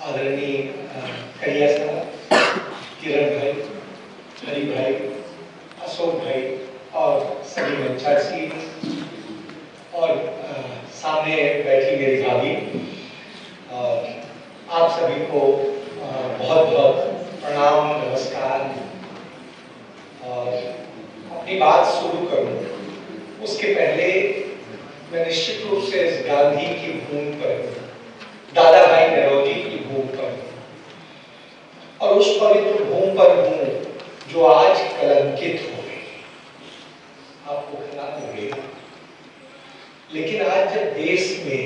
आदरणीय करिया साहब, किरण भाई, हरि भाई, अशोक भाई और सभी मंचासी और सामने बैठी मेरी भाभी और आप सभी को बहुत बहुत प्रणाम, नमस्कार। और अपनी बात शुरू करूं उसके पहले मैं निश्चित रूप से इस गांधी की भूमि पर, दादा भाई नौरोजी की भूमि पर और उस पवित्र भूमि पर हूं जो आज कलंकित हो गई। आपको खराब हो गई, लेकिन आज जब देश में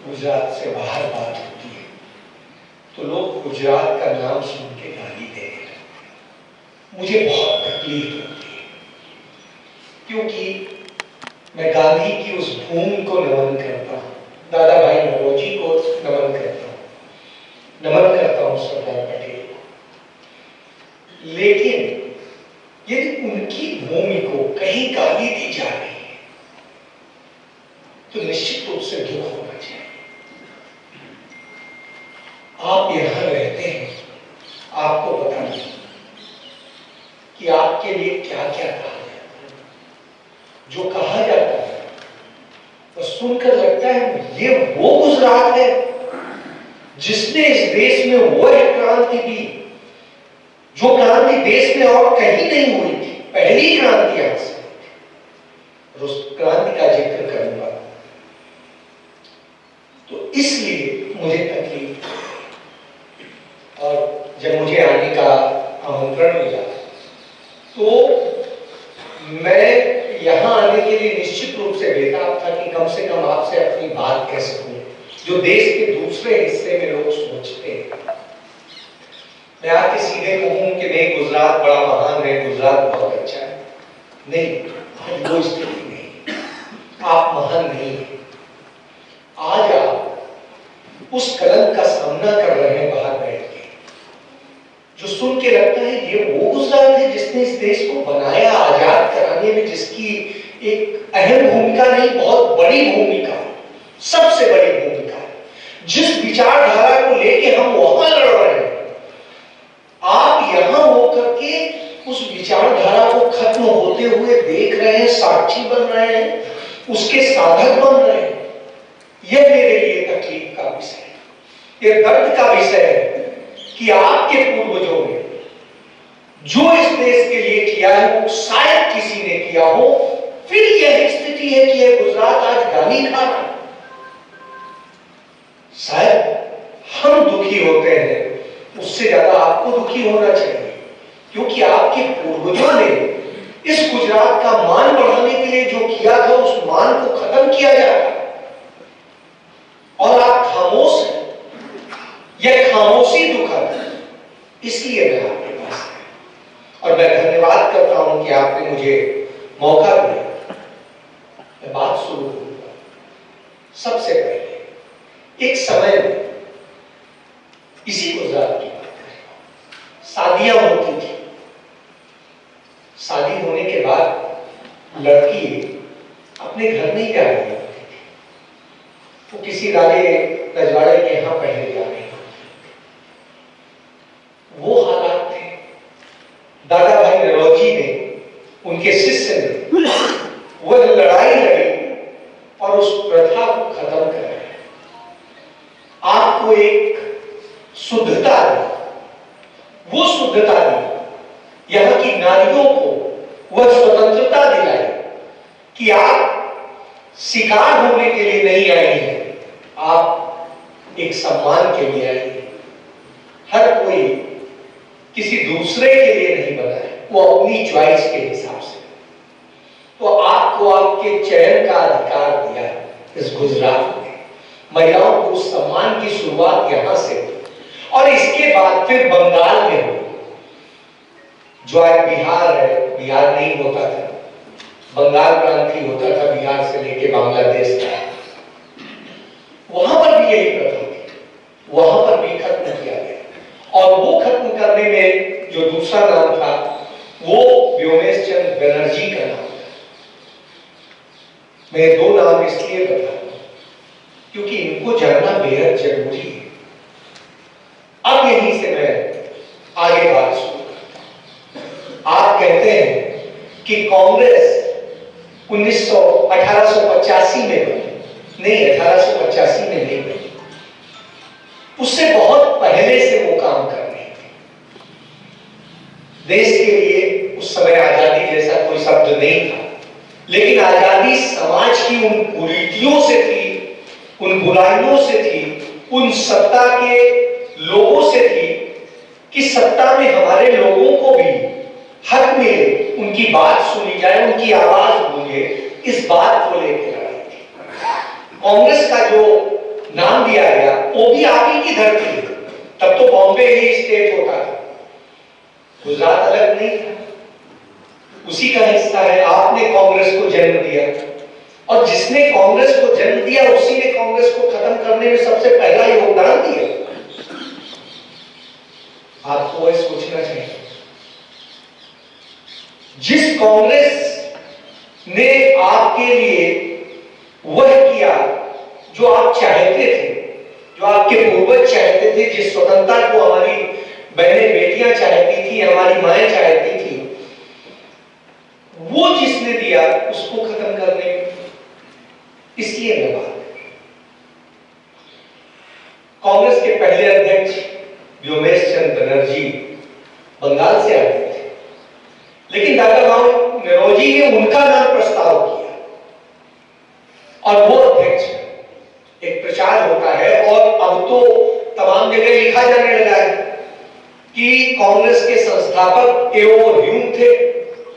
गुजरात से बाहर बात होती है तो लोग गुजरात का नाम सुन के गाली देने लगते हैं। मुझे बहुत तकलीफ होती है क्योंकि मैं गांधी की उस भूमि को नमन करता हूं, दादा भाई नौरोजी को नमन करता हूं सरदार पटेल को, लेकिन यदि उनकी भूमि को कहीं गाली दी जा रही है तो निश्चित रूप से दुख होना चाहिए। आप यहां रहते हैं, आपको पता नहीं कि आपके लिए क्या क्या कहा जाता है। जो कहा जाता है तो सुनकर लगता है ये वो गुजरात है जिसने इस देश में वह क्रांति दी जो क्रांति देश में और कहीं नहीं हुई थी। पहली क्रांति यहां से, उस क्रांति का जिक्र करूंगा। तो इसलिए मुझे तकलीफ, और जब मुझे आने का आमंत्रण मिला तो मैं यहां आने के लिए निश्चित रूप से बेताब था कि कम से कम आपसे अपनी बात कह सकूं जो देश के दूसरे हिस्से में लोग सोचते हैं। मैं आके सीधे कहूं कि नहीं गुजरात बड़ा महान है, गुजरात बहुत अच्छा है, नहीं, आज वो स्थिति नहीं। आप महान नहीं है। आज आप उस कलंक का सामना कर रहे हैं बाहर बैठ के, जो सुन के लगता है ये वो गुजरात है जिसने इस देश को बनाया, आजाद कराने में जिसकी एक अहम भूमिका नहीं, बहुत बड़ी भूमिका, सबसे बड़ी भूमिका है। जिस विचारधारा को लेके हम वहां लड़ रहे हैं, आप यहां होकर के उस विचारधारा को खत्म होते हुए देख रहे हैं, साक्षी बन रहे हैं, उसके साधक बन रहे हैं। यह मेरे लिए तकलीफ का विषय है, यह दर्द का विषय है कि आपके पूर्वजों ने जो इस देश के लिए किया है वो शायद किसी ने किया हो, फिर यह स्थिति है कि यह गुजरात आज गाली खा रहा है। शायद हम दुखी होते हैं, उससे ज्यादा आपको दुखी होना चाहिए, क्योंकि आपके पूर्वजों ने इस गुजरात का मान बढ़ाने के लिए जो किया था उस मान को खत्म किया जा रहा है और आप खामोश हैं। यह खामोशी दुखद है, इसलिए मैं आपके पास आया और मैं धन्यवाद करता हूं कि आपने मुझे मौका दिया। मैं बात शुरू करूंगा। सबसे पहले एक समय में इसी गुजरात की बात करें, शादियां होती थी। शादी होने के बाद लड़की अपने घर नहीं जा रही होती थी, वो किसी राजे रजवाड़े के यहां पहले जा रही होती। वो हालात थे। दादा भाई नौरोजी ने, उनके शिष्य ने वह लड़ाई लड़ी और उस प्रथा को खत्म कराया। आपको एक शुद्धता दी, वो शुद्धता दी, यहां की नारियों को वह स्वतंत्रता दिलाई कि आप शिकार होने के लिए नहीं आई हैं, आप एक सम्मान के लिए आई हैं। हर कोई किसी दूसरे के लिए नहीं बना है, वो अपनी चॉइस के हिसाब से। तो आपको आपके चयन का अधिकार दिया है इस गुजरात में। महिलाओं को उस सम्मान की शुरुआत यहां से हुई और इसके बाद फिर बंगाल में हुई, जो आज बिहार है। बिहार नहीं होता था, बंगाल प्रांत ही होता था, बिहार से लेके बांग्लादेश तक। वहां पर भी यही प्रथा थी, वहां पर भी खत्म किया गया और वो खत्म करने में जो दूसरा नाम था वो व्योमेश चंद्र बनर्जी का नाम था। मैं दो नाम इसलिए बता रहा हूं क्योंकि इनको जानना बेहद जरूरी है। यहीं से मैं आगे बात शुरू। आप कहते हैं कि कांग्रेस 1885 में बनी, नहीं 1885 में नहीं बनी, उससे बहुत पहले से वो काम कर रही थी। देश के लिए उस समय आजादी जैसा कोई शब्द नहीं था, लेकिन आजादी समाज की उन कुरीतियों से थी, उन बुराइयों से थी, उन सत्ता के लोगों से थी कि सत्ता में हमारे लोगों को भी हक मिले, उनकी बात सुनी जाए, उनकी आवाज गूंजे, इस बात को लेकर लड़ाई थी। कांग्रेस का जो नाम दिया गया वो भी आप ही की धरती है। तब तो बॉम्बे ही स्टेट होता था, गुजरात अलग नहीं था, उसी का हिस्सा है। आपने कांग्रेस को जन्म दिया और जिसने कांग्रेस को जन्म दिया उसी ने कांग्रेस को खत्म करने में सबसे पहला योगदान दिया। आपको यह सोचना चाहिए, जिस कांग्रेस ने आपके लिए वह किया जो आप चाहते थे, जो आपके पूर्वज चाहते थे, जिस स्वतंत्रता को हमारी बहनें बेटियां चाहती थी, हमारी माएं चाहती थी, वो जिसने दिया उसको खत्म करने में, इसलिए मैं बात। कांग्रेस के पहले अध्यक्ष व्योमेश चंद्र बनर्जी बंगाल से आए थे, लेकिन दादाभाई नौरोजी ने उनका नाम प्रस्ताव किया और वो अध्यक्ष। एक प्रचार होता है और अब तो तमाम जगह लिखा जाने लगा है कि कांग्रेस के संस्थापक एओ ह्यूम थे।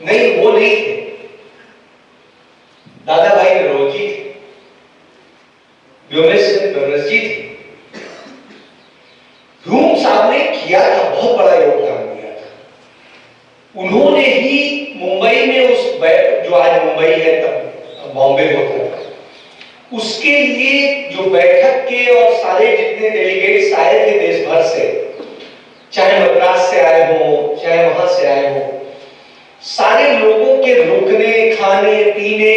नहीं, वो नहीं थे, दादाभाई नौरोजी थे, व्योमेश चंद्र बनर्जी थे। ह्यूम साहब ने किया था, बहुत बड़ा योगदान दिया था। उन्होंने ही मुंबई में उस जो आज मुंबई है तब बॉम्बे होता था, उसके लिए जो बैठक के और सारे जितने डेलीगेट्स आए थे देश भर से, चाहे मद्रास से आए हो, चाहे वहां से आए हो, सारे लोगों के रुकने, खाने पीने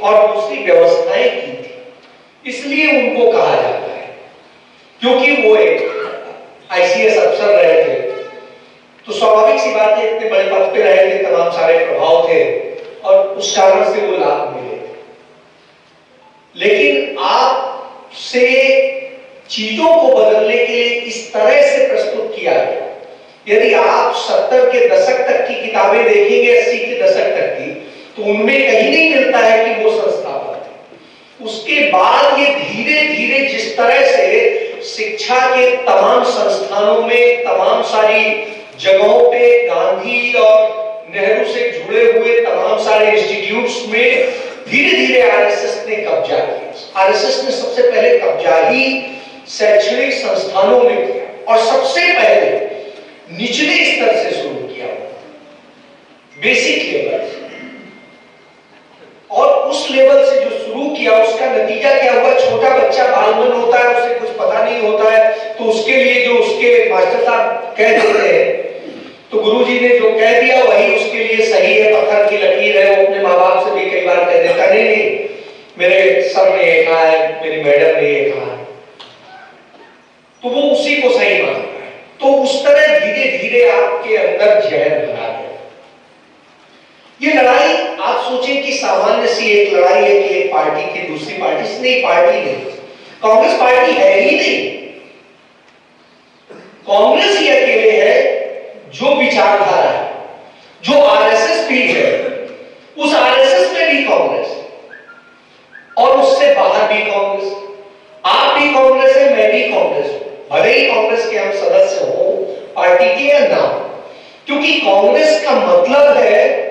और दूसरी व्यवस्थाएं की थी। इसलिए उनको कहा जाता है, क्योंकि वो एक आईसीएस अफसर रहे थे, तो स्वाभाविक सी बात है, इतने बड़े पद पे रहे थे, तमाम सारे प्रभाव थे और उस कारण से वो लाभ मिले थे। लेकिन आपसे चीजों को बदलने के लिए इस तरह से प्रस्तुत किया गया। यदि आप 70 के दशक तक की किताबें देखेंगे, 80 के दशक तक की, तो उनमें कहीं नहीं मिलता है कि वो संस्थापक थे। उसके बाद ये धीरे धीरे जिस तरह से शिक्षा के तमाम संस्थानों में, तमाम सारी जगहों पे गांधी और नेहरू से जुड़े हुए तमाम सारे इंस्टीट्यूट्स में धीरे धीरे आरएसएस ने कब्जा किया। आरएसएस ने सबसे पहले कब्जा ही शैक्षणिक संस्थानों में किया और सबसे पहले निचले स्तर से शुरू किया, बेसिक लेवल से। और उस लेवल से जो शुरू किया उसका नतीजा क्या हुआ? छोटा बच्चा बालमन होता है, उसे कुछ पता नहीं होता है, तो उसके लिए जो उसके मास्टर साहब कह देते हैं, तो गुरुजी ने जो कह दिया वही उसके लिए सही है, पत्थर की लकीर है। वो अपने माँ बाप से भी कई बार कह देता, नहीं नहीं मेरे सर ने ये कहा है, मेरी मैडम ने ये कहा है, तो वो उसी को सही मानता है। तो उस तरह धीरे धीरे आपके अंदर जहर भरा गया। ये लड़ाई आप सोचें कि सामान्य सी एक लड़ाई है कि एक पार्टी की दूसरी पार्टी से, नहीं, पार्टी नहीं, कांग्रेस पार्टी है ही नहीं। कांग्रेस ही अकेले है जो विचारधारा है, जो आरएसएस भी है, उस आरएसएस में भी कांग्रेस और उससे बाहर भी कांग्रेस। आप भी कांग्रेस है, मैं भी कांग्रेस हूं, भले ही कांग्रेस के हम सदस्य हो पार्टी के या ना, क्योंकि कांग्रेस का मतलब है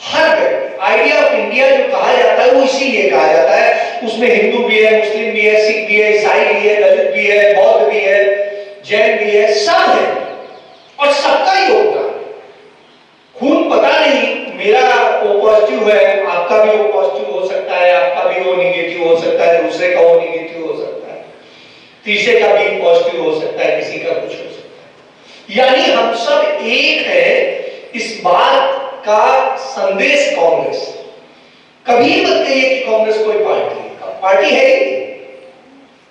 हर व्यक्ति। आइडिया ऑफ इंडिया जो कहा जाता है वो इसीलिए कहा जाता है, उसमें हिंदू भी है, मुस्लिम भी है, सिख भी है, ईसाई भी है, दलित भी है, बौद्ध भी है, जैन भी है, सब है और सबका योगदान। खून पता नहीं, मेरा ओ पॉजिटिव है, आपका भी ओ पॉजिटिव हो सकता है, आपका भी ओ निगेटिव हो सकता है, दूसरे का ओ निगेटिव हो सकता है, तीसरे का भी पॉजिटिव हो सकता है, किसी का कुछ हो सकता है। यानी हम सब एक हैं। इस बात का संदेश कांग्रेस, कभी मत कहिए कि कांग्रेस कोई पार्टी है ही।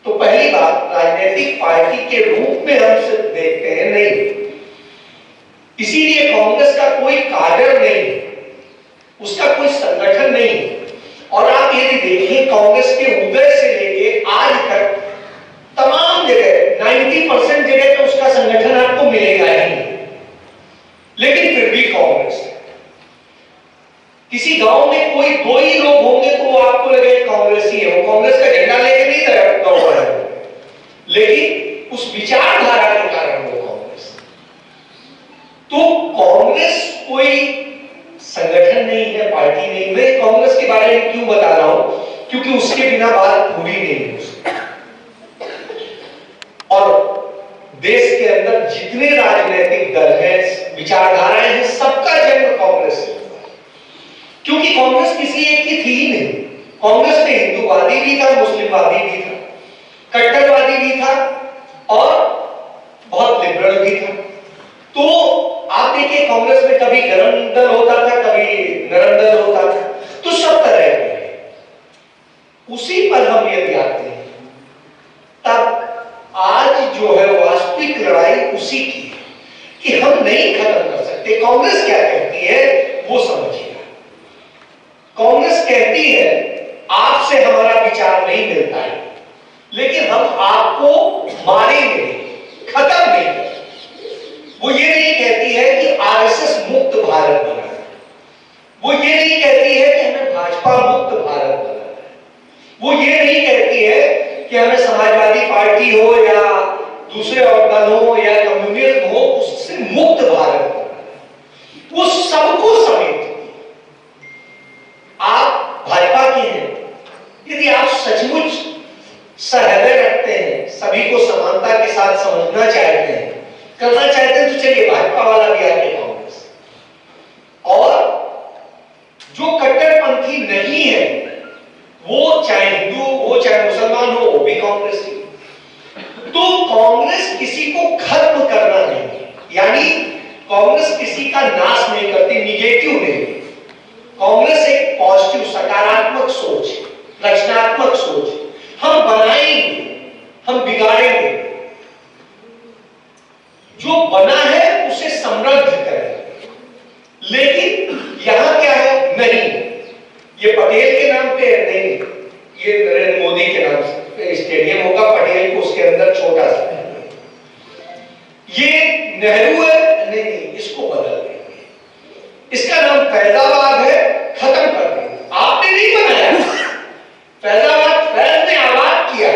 तो पहली बात, राजनीतिक पार्टी के रूप में हम सिर्फ देखते हैं, कांग्रेस कोई संगठन नहीं है, पार्टी नहीं। मैं कांग्रेस के बारे में क्यों बता रहा हूं, क्योंकि उसके बिना बात पूरी नहीं हो सकती। और देश के अंदर जितने राजनीतिक दल हैं, विचारधाराएं हैं, सबका जन्म कांग्रेस से हुआ है। क्योंकि कांग्रेस किसी एक की थी ही नहीं। कांग्रेस में हिंदूवादी भी था, मुस्लिमवादी भी था, कट्टरवादी भी था और बहुत लिबरल भी था। तो आप देखिए कांग्रेस में कभी गर्म दल होता था, कभी नरम दल होता था, तो सब तरह के। उसी पर हम यदि आते हैं तब आज जो है वास्तविक लड़ाई उसी की है कि हम नहीं खत्म कर सकते। कांग्रेस क्या कहती है वो समझिएगा। कांग्रेस कहती है आपसे हमारा विचार नहीं मिलता है, लेकिन हम आपको मारेंगे, खत्म नहीं करेंगे। वो ये नहीं कहती है कि आरएसएस मुक्त भारत बना है, वो ये नहीं कहती है कि हमें भाजपा मुक्त भारत बना है, वो ये नहीं कहती है कि हमें समाजवादी पार्टी हो या दूसरे और दल हो या कम्युनिज्म हो उससे मुक्त भारत बना है। वो सबको समेत। आप भाजपा के हैं, यदि आप सचमुच सहृदय रखते हैं, सभी को समानता के साथ समझना चाहते हैं, करना चाहते हैं, तो चलिए भाजपा वाला भी आगे कांग्रेस। और जो कट्टरपंथी नहीं है, वो चाहे हिंदू हो चाहे मुसलमान हो, वो भी कांग्रेस ही। तो कांग्रेस किसी को खत्म करना नहीं, यानी कांग्रेस किसी का नाश नहीं करती, निगेटिव नहीं। कांग्रेस एक पॉजिटिव सकारात्मक सोच, रचनात्मक सोच। हम बनाएंगे, हम बिगाड़ेंगे, जो बना है उसे समृद्ध करें। लेकिन यहां क्या है, नहीं ये पटेल के नाम पे नहीं, ये नरेंद्र मोदी के नाम से स्टेडियम होगा, पटेल को उसके अंदर छोटा सा, ये नेहरू है, नहीं इसको बदल देंगे, इसका नाम फैजाबाद है, खत्म कर देंगे। आपने नहीं बनाया फैजाबाद, फैज ने आबाद किया,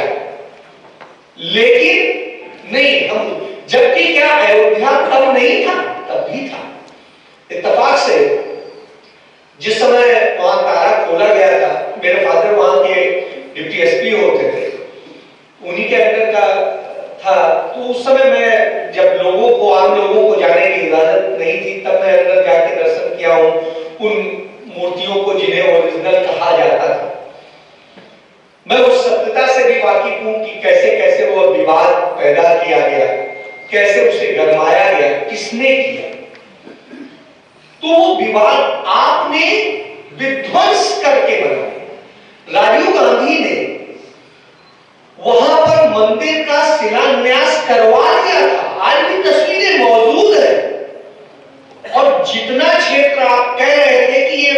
लेकिन नहीं हम, जबकि क्या अयोध्या तब नहीं था, तब भी था। इत्तेफाक से जिस समय वहां तारा खोला गया था, मेरे फादर वहां के डिप्टी एसपी होते थे, उन्हीं के अंदर का था। तो उस समय मैं जब लोगों को, आम लोगों को जाने की इजाजत नहीं थी, तब मैं अंदर जाके दर्शन किया हूं उन मूर्तियों को जिन्हें ओरिजिनल कहा जाता था। मैं उस सत्यता से भी वाकिफ हूं कि कैसे कैसे वो विवाद पैदा किया गया, कैसे उसे गरमाया गया, किसने किया। तो वो विवाद आपने विध्वंस करके बनाया। राजीव गांधी ने वहां पर मंदिर का शिलान्यास करवा दिया था, आज भी तस्वीरें मौजूद है। और जितना क्षेत्र आप कह रहे थे कि ये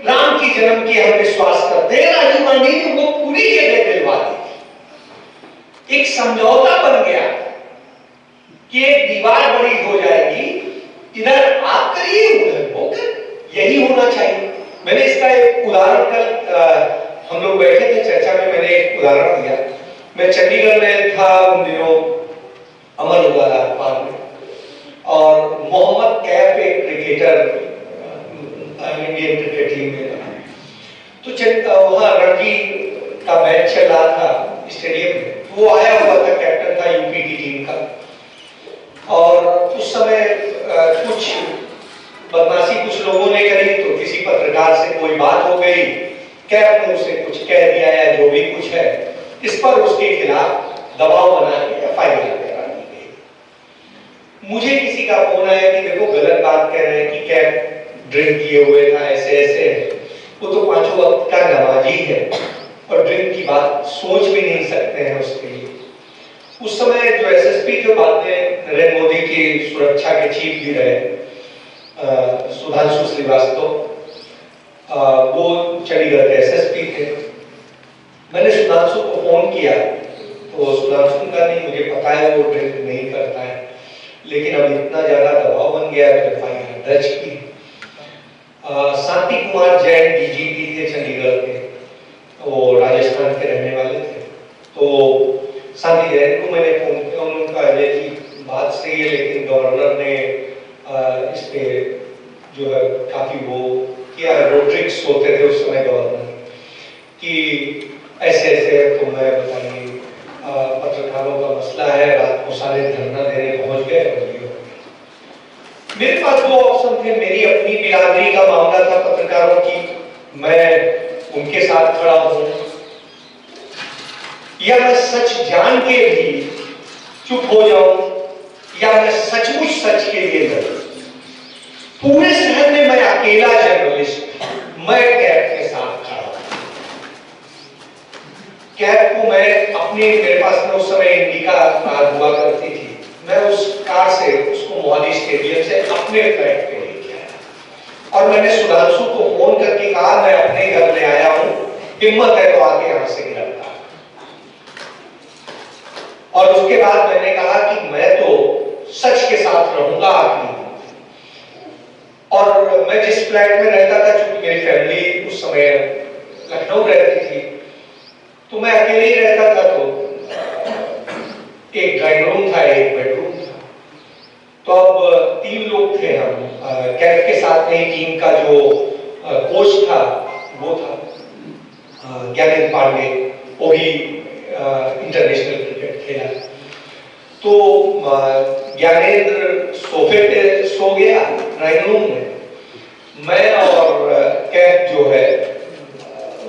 राम की जन्म की हम विश्वास करते हैं, राजीव गांधी ने वो पूरी जगह दिलवा दी। एक समझौता बन गया कि एक दीवार बड़ी हो जाएगी, इधर आप करिए उधर वो कर, यही होना चाहिए। मैंने इसका एक उदाहरण कल हम लोग बैठे थे चर्चा में, मैंने एक उदाहरण दिया। मैं चंडीगढ़ में था उन दिनों, अमर उजाला अखबार में, और मोहम्मद कैफ एक क्रिकेटर इंडियन क्रिकेट टीम में, तो वहां रणजी का मैच चल रहा था स्टेडियम में, वो आया हुआ था, कैप्टन था यूपी की टीम का। और उस समय कुछ बदमाशी कुछ लोगों ने करी, तो किसी पत्रकार से कोई बात हो गई, कैफ ने उसे कुछ कह दिया या जो भी कुछ है, इस पर उसके खिलाफ दबाव बना के एफआईआर करा दी गई। मुझे किसी का फोन आया कि देखो गलत बात कह रहे हैं कि कैफ ड्रिंक किए हुए था, ऐसे ऐसे, वो तो 5 वक्त का नमाजी है और ड्रिंक की बात सोच भी नहीं सकते हैं उसके लिए। उस समय जो एसएसपी थे, बाद में नरेंद्र मोदी की सुरक्षा के चीफ भी रहे, सुधांशु श्रीवास्तव, वो चंडीगढ़ के एसएसपी थे। मैंने सुधांशु को फोन किया, तो सुधांशु का नहीं, मुझे पता है वो ड्रिंक नहीं करता है, लेकिन अब इतना ज्यादा दबाव बन गया तो एफआईआर दर्ज की। शांति कुमार जैन डीजीपी थे चंडीगढ़ के, वो राजस्थान के रहने वाले थे। तो शांति जैन को मैंने फोन किया, उन्होंने कहा अजय जी बात सही है, लेकिन गवर्नर ने इस पे जो है काफी वो किया, रोड्रिक्स होते थे उस समय गवर्नर, कि ऐसे ऐसे तो मैं बताइए पत्रकारों का मसला है, रात को सारे धरना देने पहुंच गए और ये हो गया। मेरे पास दो ऑप्शन थे, मेरी अपनी बिरादरी का मामला था पत्रकारों की, मैं उनके साथ खड़ा हूं, या मैं सच जान के भी चुप हो जाऊं, या मैं सचमुच सच के लिए लड़ूं। पूरे शहर में मैं अकेला जर्नलिस्ट, मैं कैब के साथ खड़ा हूं। कैब को मैं अपने, मेरे पास में उस समय इंडिका कार हुआ करती थी, मैं उस कार से उसको मोहाली स्टेडियम से अपने फ्लैट पे लेके आया और मैंने सुधांशु को फोन करके कहा मैं अपने घर ले आया हूं, हिम्मत है तो आके यहां से गिरफ्तार। और उसके बाद मैंने कहा कि मैं तो सच के साथ रहूंगा आखिरी, और मैं जिस फ्लैट में रहता था, चूंकि मेरी फैमिली उस समय लखनऊ रहती थी, तो मैं अकेले ही रहता था, तो एक ड्राइंग रूम था, एक बेडरूम था, तो अब 3 लोग थे हम। कैब के साथ में टीम का जो कोच था वो था ज्ञानेंद्र पांडे, वो भी इंटरनेशनल क्रिकेट खेला। तो ज्ञानेंद्र सोफे पे सो गया ड्राइंग रूम में, मैं और कैब जो है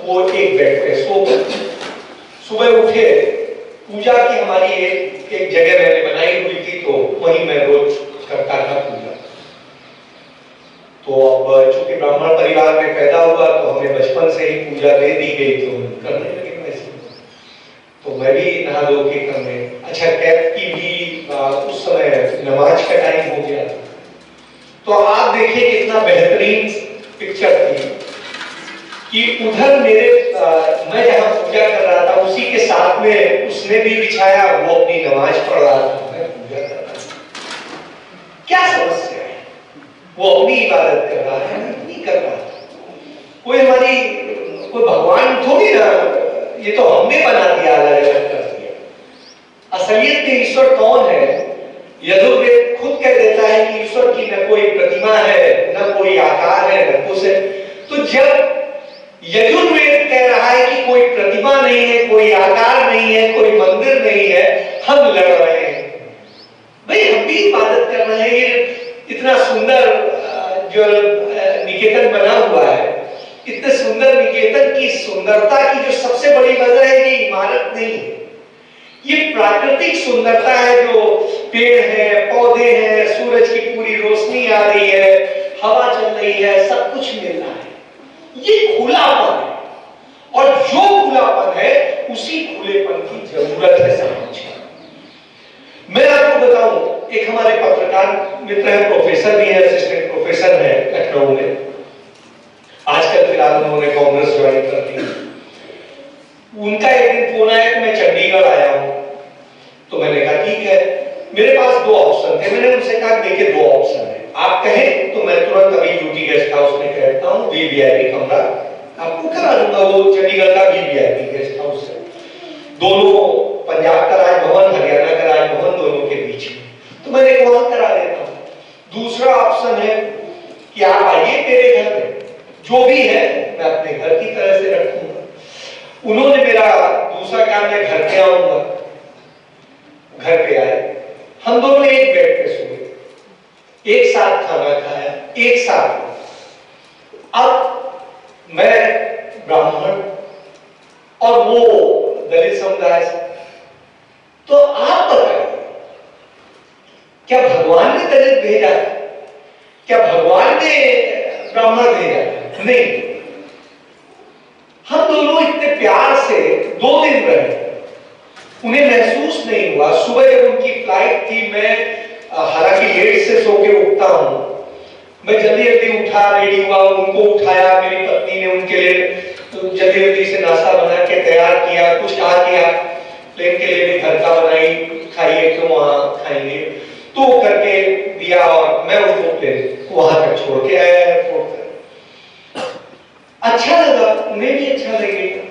वो एक बेड पे सो गए। सुबह उठे, पूजा की हमारी एक जगह मैंने बनाई हुई थी, तो वहीं मैं रोज करता था पूजा। तो अब चूंकि ब्राह्मण परिवार में पैदा हुआ, तो हमें बचपन से ही पूजा दे दी गई, तो हम करने लगे वैसे। तो मैं भी नहा धो के करने। अच्छा, कैब की भी उस समय नमाज का टाइम हो गया, तो आप देखिए कितना बेहतरीन पिक्चर थी कि उधर मेरे मैं जहां पूजा कर रहा था, उसी के साथ में उसने भी बिछाया, वो अपनी नमाज पढ़ रहा था, मैं पूजा कर रहा था। क्या समस्या है? वो अपनी इबादत कर रहा है, मैं नहीं कर रहा था। कोई हमारी कोई भगवान थोड़ी ना, ये तो हमने बना दिया, अलग कर दिया। असलियत में ईश्वर कौन है? यजुर्वेद खुद कह देता है कि ईश्वर की न कोई प्रतिमा है, न कोई आकार है, न कुछ है। तो जब यजुर्वेद कह रहा है कि कोई प्रतिमा नहीं है, कोई आकार नहीं है, कोई मंदिर नहीं है, हम लड़ रहे हैं, भाई हम भी इबादत कर रहे हैं। इतना सुंदर जो निकेतन बना हुआ है, इतने सुंदर निकेतन की सुंदरता की जो सबसे बड़ी वजह है, ये इमारत नहीं है, ये प्राकृतिक सुंदरता है, जो पेड़ है, पौधे हैं, सूरज की पूरी रोशनी आ रही है, हवा चल रही है, सब कुछ मिल रहा है। ये खुलापन है, और जो खुलापन है उसी खुलेपन की जरूरत है समाज को। मैं आपको बताऊं, एक हमारे पत्रकार मित्र है, प्रोफेसर भी है, असिस्टेंट प्रोफेसर है लखनऊ में, आजकल फिलहाल उन्होंने कांग्रेस ज्वाइन कर ली। उनका एक दिन फोन आया कि मैं चंडीगढ़ आया हूं, तो मैंने कहा ठीक है। मेरे पास 2 ऑप्शन थे, मैंने उनसे कहा देखिए 2 ऑप्शन है, आप कहें तो मैं तुरंत अभी यूटी गेस्ट हाउस में कहता हूँ, वीवीआईपी कमरा आपको करा दूंगा, वो चंडीगढ़ का वीवीआईपी गेस्ट हाउस है, दोनों पंजाब का राजभवन, हरियाणा का राजभवन, दोनों के बीच में, तो मैंने वहां करा देता हूं। दूसरा ऑप्शन है कि आप आइए मेरे घर में, जो भी है मैं अपने घर की तरह से रखूंगा। उन्होंने मेरा दूसरा काम, मैं घर पे आऊंगा, घर पे आए, हम दोनों एक बेड पे सोए, एक साथ खाना खाया, एक साथ। अब मैं ब्राह्मण और वो दलित समुदाय से, तो आप बताइए, क्या भगवान ने दलित भेजा? क्या भगवान ने ब्राह्मण भेजा? नहीं। हम दोनों इतने प्यार से 2 दिन रहे, उन्हें महसूस नहीं हुआ। सुबह जब उनकी फ्लाइट थी, मैं हालांकि लेट से सो के उठता हूं, मैं जल्दी जल्दी उठा, रेडी हुआ, उनको उठाया, मेरी पत्नी ने उनके लिए जल्दी जल्दी से नाश्ता बना के तैयार किया, कुछ खा किया, प्लेन के लिए भी घर का बनाई, खाइए क्यों वहां खाएंगे, तो करके दिया, और मैं उनको प्लेन वहां तक छोड़ के आया एयरपोर्ट पर। अच्छा लगा, उन्हें भी अच्छा लगेगा।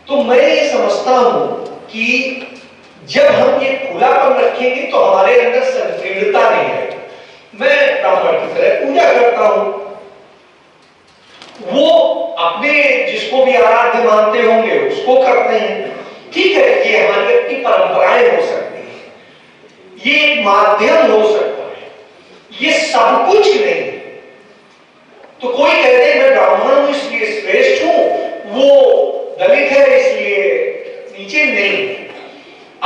तो मैं ये समझता हूं कि जब हम ये खुलापन रखेंगे तो हमारे अंदर संकीर्णता नहीं है। मैं ब्राह्मण की तरह पूजा करता हूं, भी आराध्य मानते होंगे उसको करते हैं, ठीक है, ये हमारी अपनी परंपराएं हो सकती है, ये एक माध्यम हो सकता है, ये सब कुछ नहीं। तो कोई कहते हैं मैं ब्राह्मण हूं इसलिए श्रेष्ठ हूं, वो दलित है इसलिए नीचे, नहीं।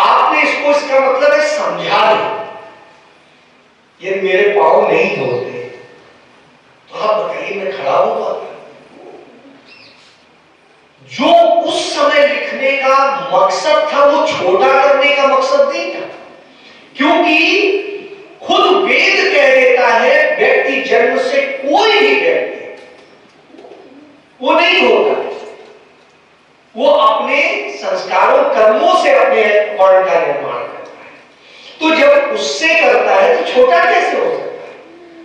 आपने इसको, इसका मतलब है समझा नहीं। ये मेरे पांव नहीं धोते तो आप बताइए मैं खड़ा होगा? जो उस समय लिखने का मकसद था वो छोटा करने का मकसद नहीं था, क्योंकि खुद वेद कह देता है व्यक्ति जन्म से कोई भी व्यक्ति वो नहीं होता, वो अपने संस्कारों कर्मों से अपने वर्ण का निर्माण करता है। तो जब उससे करता है तो छोटा कैसे हो सकता है?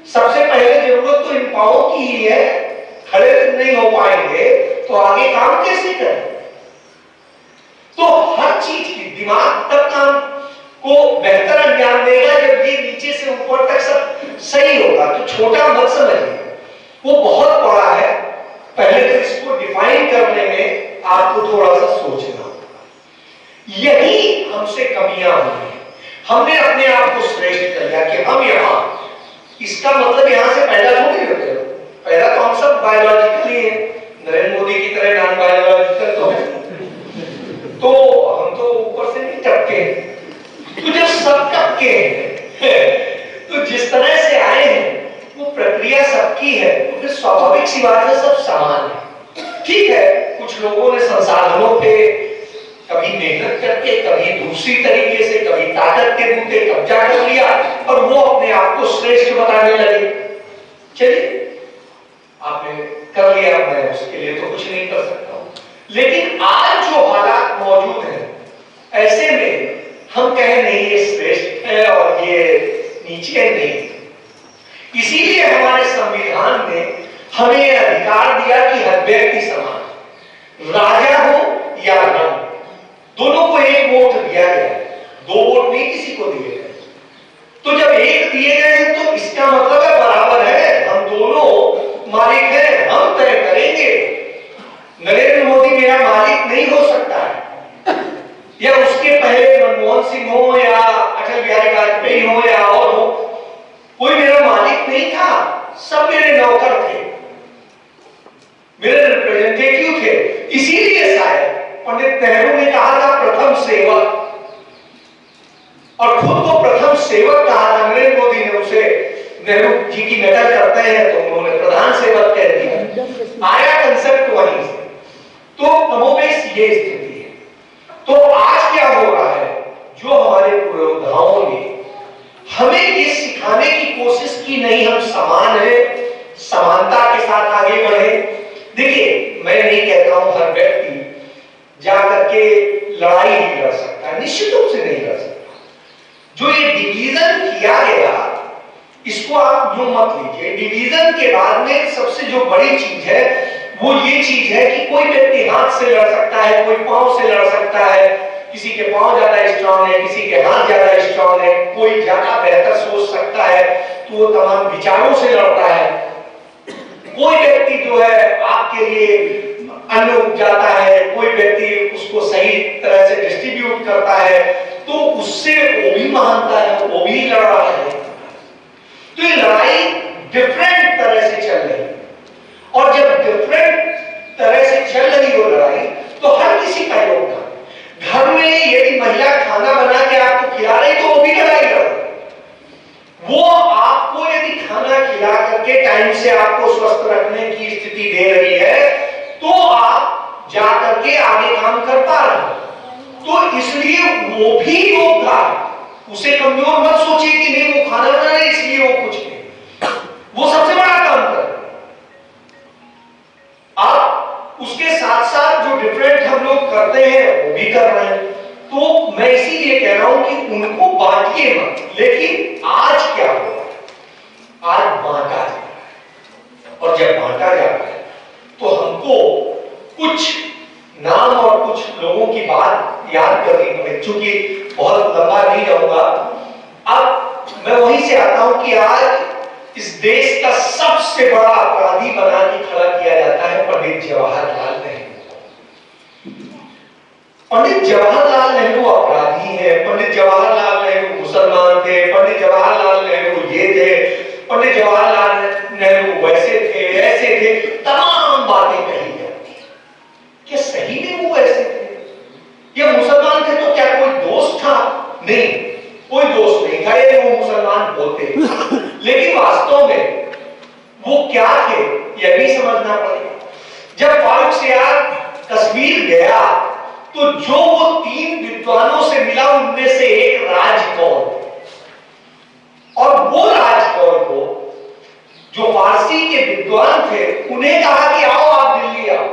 सबसे पहले जरूरत तो इन पांवों की ही है, खड़े नहीं हो पाएंगे तो आगे काम कैसे करें? तो हर चीज की दिमाग तब काम को बेहतर ज्ञान देगा जब ये नीचे से ऊपर तक सब सही होगा। तो छोटा मत समझिए, वो बहुत बड़ा है। पहले तो इसको डिफाइन करने में आपको थोड़ा सा सोचना होगा। यही हमसे कमियां हुई, हमने अपने आप को श्रेष्ठ कर लिया कि हम यहां, इसका मतलब यहां से पैदा थोड़ी होते हो, पैदा तो हम सब बायोलॉजिकली है, नरेंद्र मोदी की तरह नॉन बायोलॉजिकल तो है, तो हम तो ऊपर से नहीं टपके। तो जब सब टपके हैं तो जिस तरह से आए हैं वो प्रक्रिया सबकी है, तो फिर स्वाभाविक सी बात है सब समान है। ठीक है, कुछ लोगों ने संसाधनों पे कभी मेहनत करके, कभी दूसरी तरीके से, कभी ताकत के बूते कब्जा कर लिया और वो अपने आप को श्रेष्ठ बताने लगे। चलिए, आपने कर लिया, मैं उसके लिए तो कुछ नहीं कर सकता हूं। लेकिन आज जो हालात मौजूद है, ऐसे में हम कहें नहीं ये श्रेष्ठ है और ये नीचे नहीं। इसीलिए हमारे संविधान ने हमें यह अधिकार दिया कि हर व्यक्ति समान, राजा हो या रंग, दोनों को एक वोट दिया गया, दो वोट नहीं किसी को दिए गए। तो जब एक दिए गए हैं तो इसका मतलब है बराबर है, हम दोनों मालिक हैं, हम तय करेंगे। नरेंद्र मोदी मेरा मालिक नहीं हो सकता है, या उसके पहले मनमोहन सिंह हो या अटल बिहारी वाजपेयी हो या और हो, कोई मेरा मालिक नहीं था, सब मेरे नौकर थे, मेरे रिप्रेजेंटेटिव थे। इसीलिए शायद पंडित नेहरू ने कहा था प्रथम सेवक, और खुद को प्रथम सेवक कहा था। नरेंद्र मोदी ने उसे नेहरू जी की नकल करते हैं तो उन्होंने प्रधान सेवक कह दिया, आया कंसेप्ट वहीं से। तो कमोबेश ये स्थिति है। तो आज क्या हो रहा है, जो हमारे पुरोधाओं ने हमें ये सिखाने की कोशिश की, नहीं हम समान हैं, समानता के साथ आगे बढ़े। देखिए, मैं नहीं कहता हूं हर व्यक्ति जाकर के लड़ाई नहीं लड़ सकता, निश्चित रूप से नहीं लड़ सकता। जो ये डिवीजन किया गया, इसको आप यूं मत लीजिए। डिवीजन के बाद में सबसे जो बड़ी चीज है वो ये चीज है कि कोई व्यक्ति हाथ से लड़ सकता है, कोई पांव से लड़ सकता है, किसी के पांव ज्यादा स्ट्रांग है, किसी के हाथ ज्यादा स्ट्रांग है, कोई ज्यादा बेहतर सोच सकता है तो वो तमाम विचारों से लड़ता है। कोई व्यक्ति जो है आपके लिए अन्न उपजाता है, कोई व्यक्ति उसको सही तरह से डिस्ट्रीब्यूट करता है, तो उससे वो भी मानता है, वो भी लड़ रहा है। तो ये लड़ाई डिफरेंट तरह से चल रही है, और जब डिफरेंट तरह से चल रही हो लड़ाई, तो हर किसी का योगदान। घर में यदि महिला खाना बना के आपको खिला रही तो वो भी लड़ाई लड़ रही। वो आपको यदि खाना खिला करके टाइम से आपको स्वस्थ रखने की स्थिति दे रही है तो आप जाकर के आगे काम कर पा रहे हो। तो इसलिए वो भी योगदान, उसे कमजोर मत सोचिए कि नहीं वो खाना बना रहे इसलिए वो कुछ नहीं, वो सबसे बड़ा काम कर रहे। आप उसके साथ साथ जो डिफरेंट हम लोग करते हैं वो भी कर रहे हैं। तो मैं इसीलिए कह रहा हूं कि उनको बांटिए मत। लेकिन आज क्या हो रहा है, आज बांटा जा रहा है, और जब बांटा जा रहा है तो हमको कुछ नाम और कुछ लोगों की बात याद करनी पड़े, चूंकि बहुत लंबा नहीं जाऊंगा। अब मैं वहीं से आता हूं कि आज इस देश का सबसे बड़ा अपराधी बना के खड़ा किया जाता है पंडित जवाहरलाल नेहरू। पंडित जवाहरलाल नेहरू अपराधी हैं, पंडित जवाहरलाल नेहरू मुसलमान थे, पंडित जवाहरलाल नेहरू ये थे, पंडित जवाहरलाल नेहरू वैसे थे, ऐसे थे, तमाम बातें कही जाती हैं। क्या सही में वो ऐसे थे? या मुसलमान थे तो क्या कोई दोष था? नहीं, कोई दोष नहीं था, ये वो मुसलमान होते। लेकिन वास्तव में वो क्या थे यह भी समझना पड़ेगा। जब फारूक सियार कश्मीर गया तो जो वो 3 विद्वानों से मिला उनमें से एक राजकौर, और वो राजकौर को जो फारसी के विद्वान थे उन्हें कहा कि आओ आप दिल्ली आओ,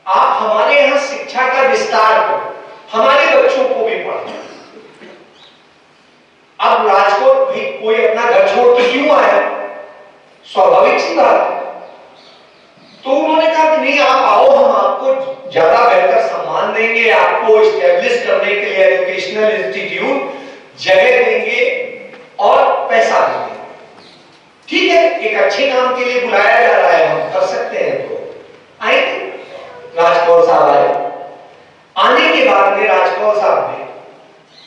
आप हमारे यहां शिक्षा का विस्तार करो, हमारे बच्चों को भी पढ़ाओ। अब राजकोट भी कोई अपना घर छोड़ के क्यों आया? स्वाभाविक सी बात है। तो उन्होंने कहा कि नहीं आप आओ, हम आपको ज्यादा बेहतर सम्मान देंगे, आपको एस्टेब्लिश करने के लिए एजुकेशनल इंस्टीट्यूट जगह देंगे और पैसा देंगे। ठीक है, एक अच्छे काम के लिए बुलाया जा रहा है, हम कर सकते हैं। तो आए राजकौर साहब आए। आने के बाद में राजकौर साहब ने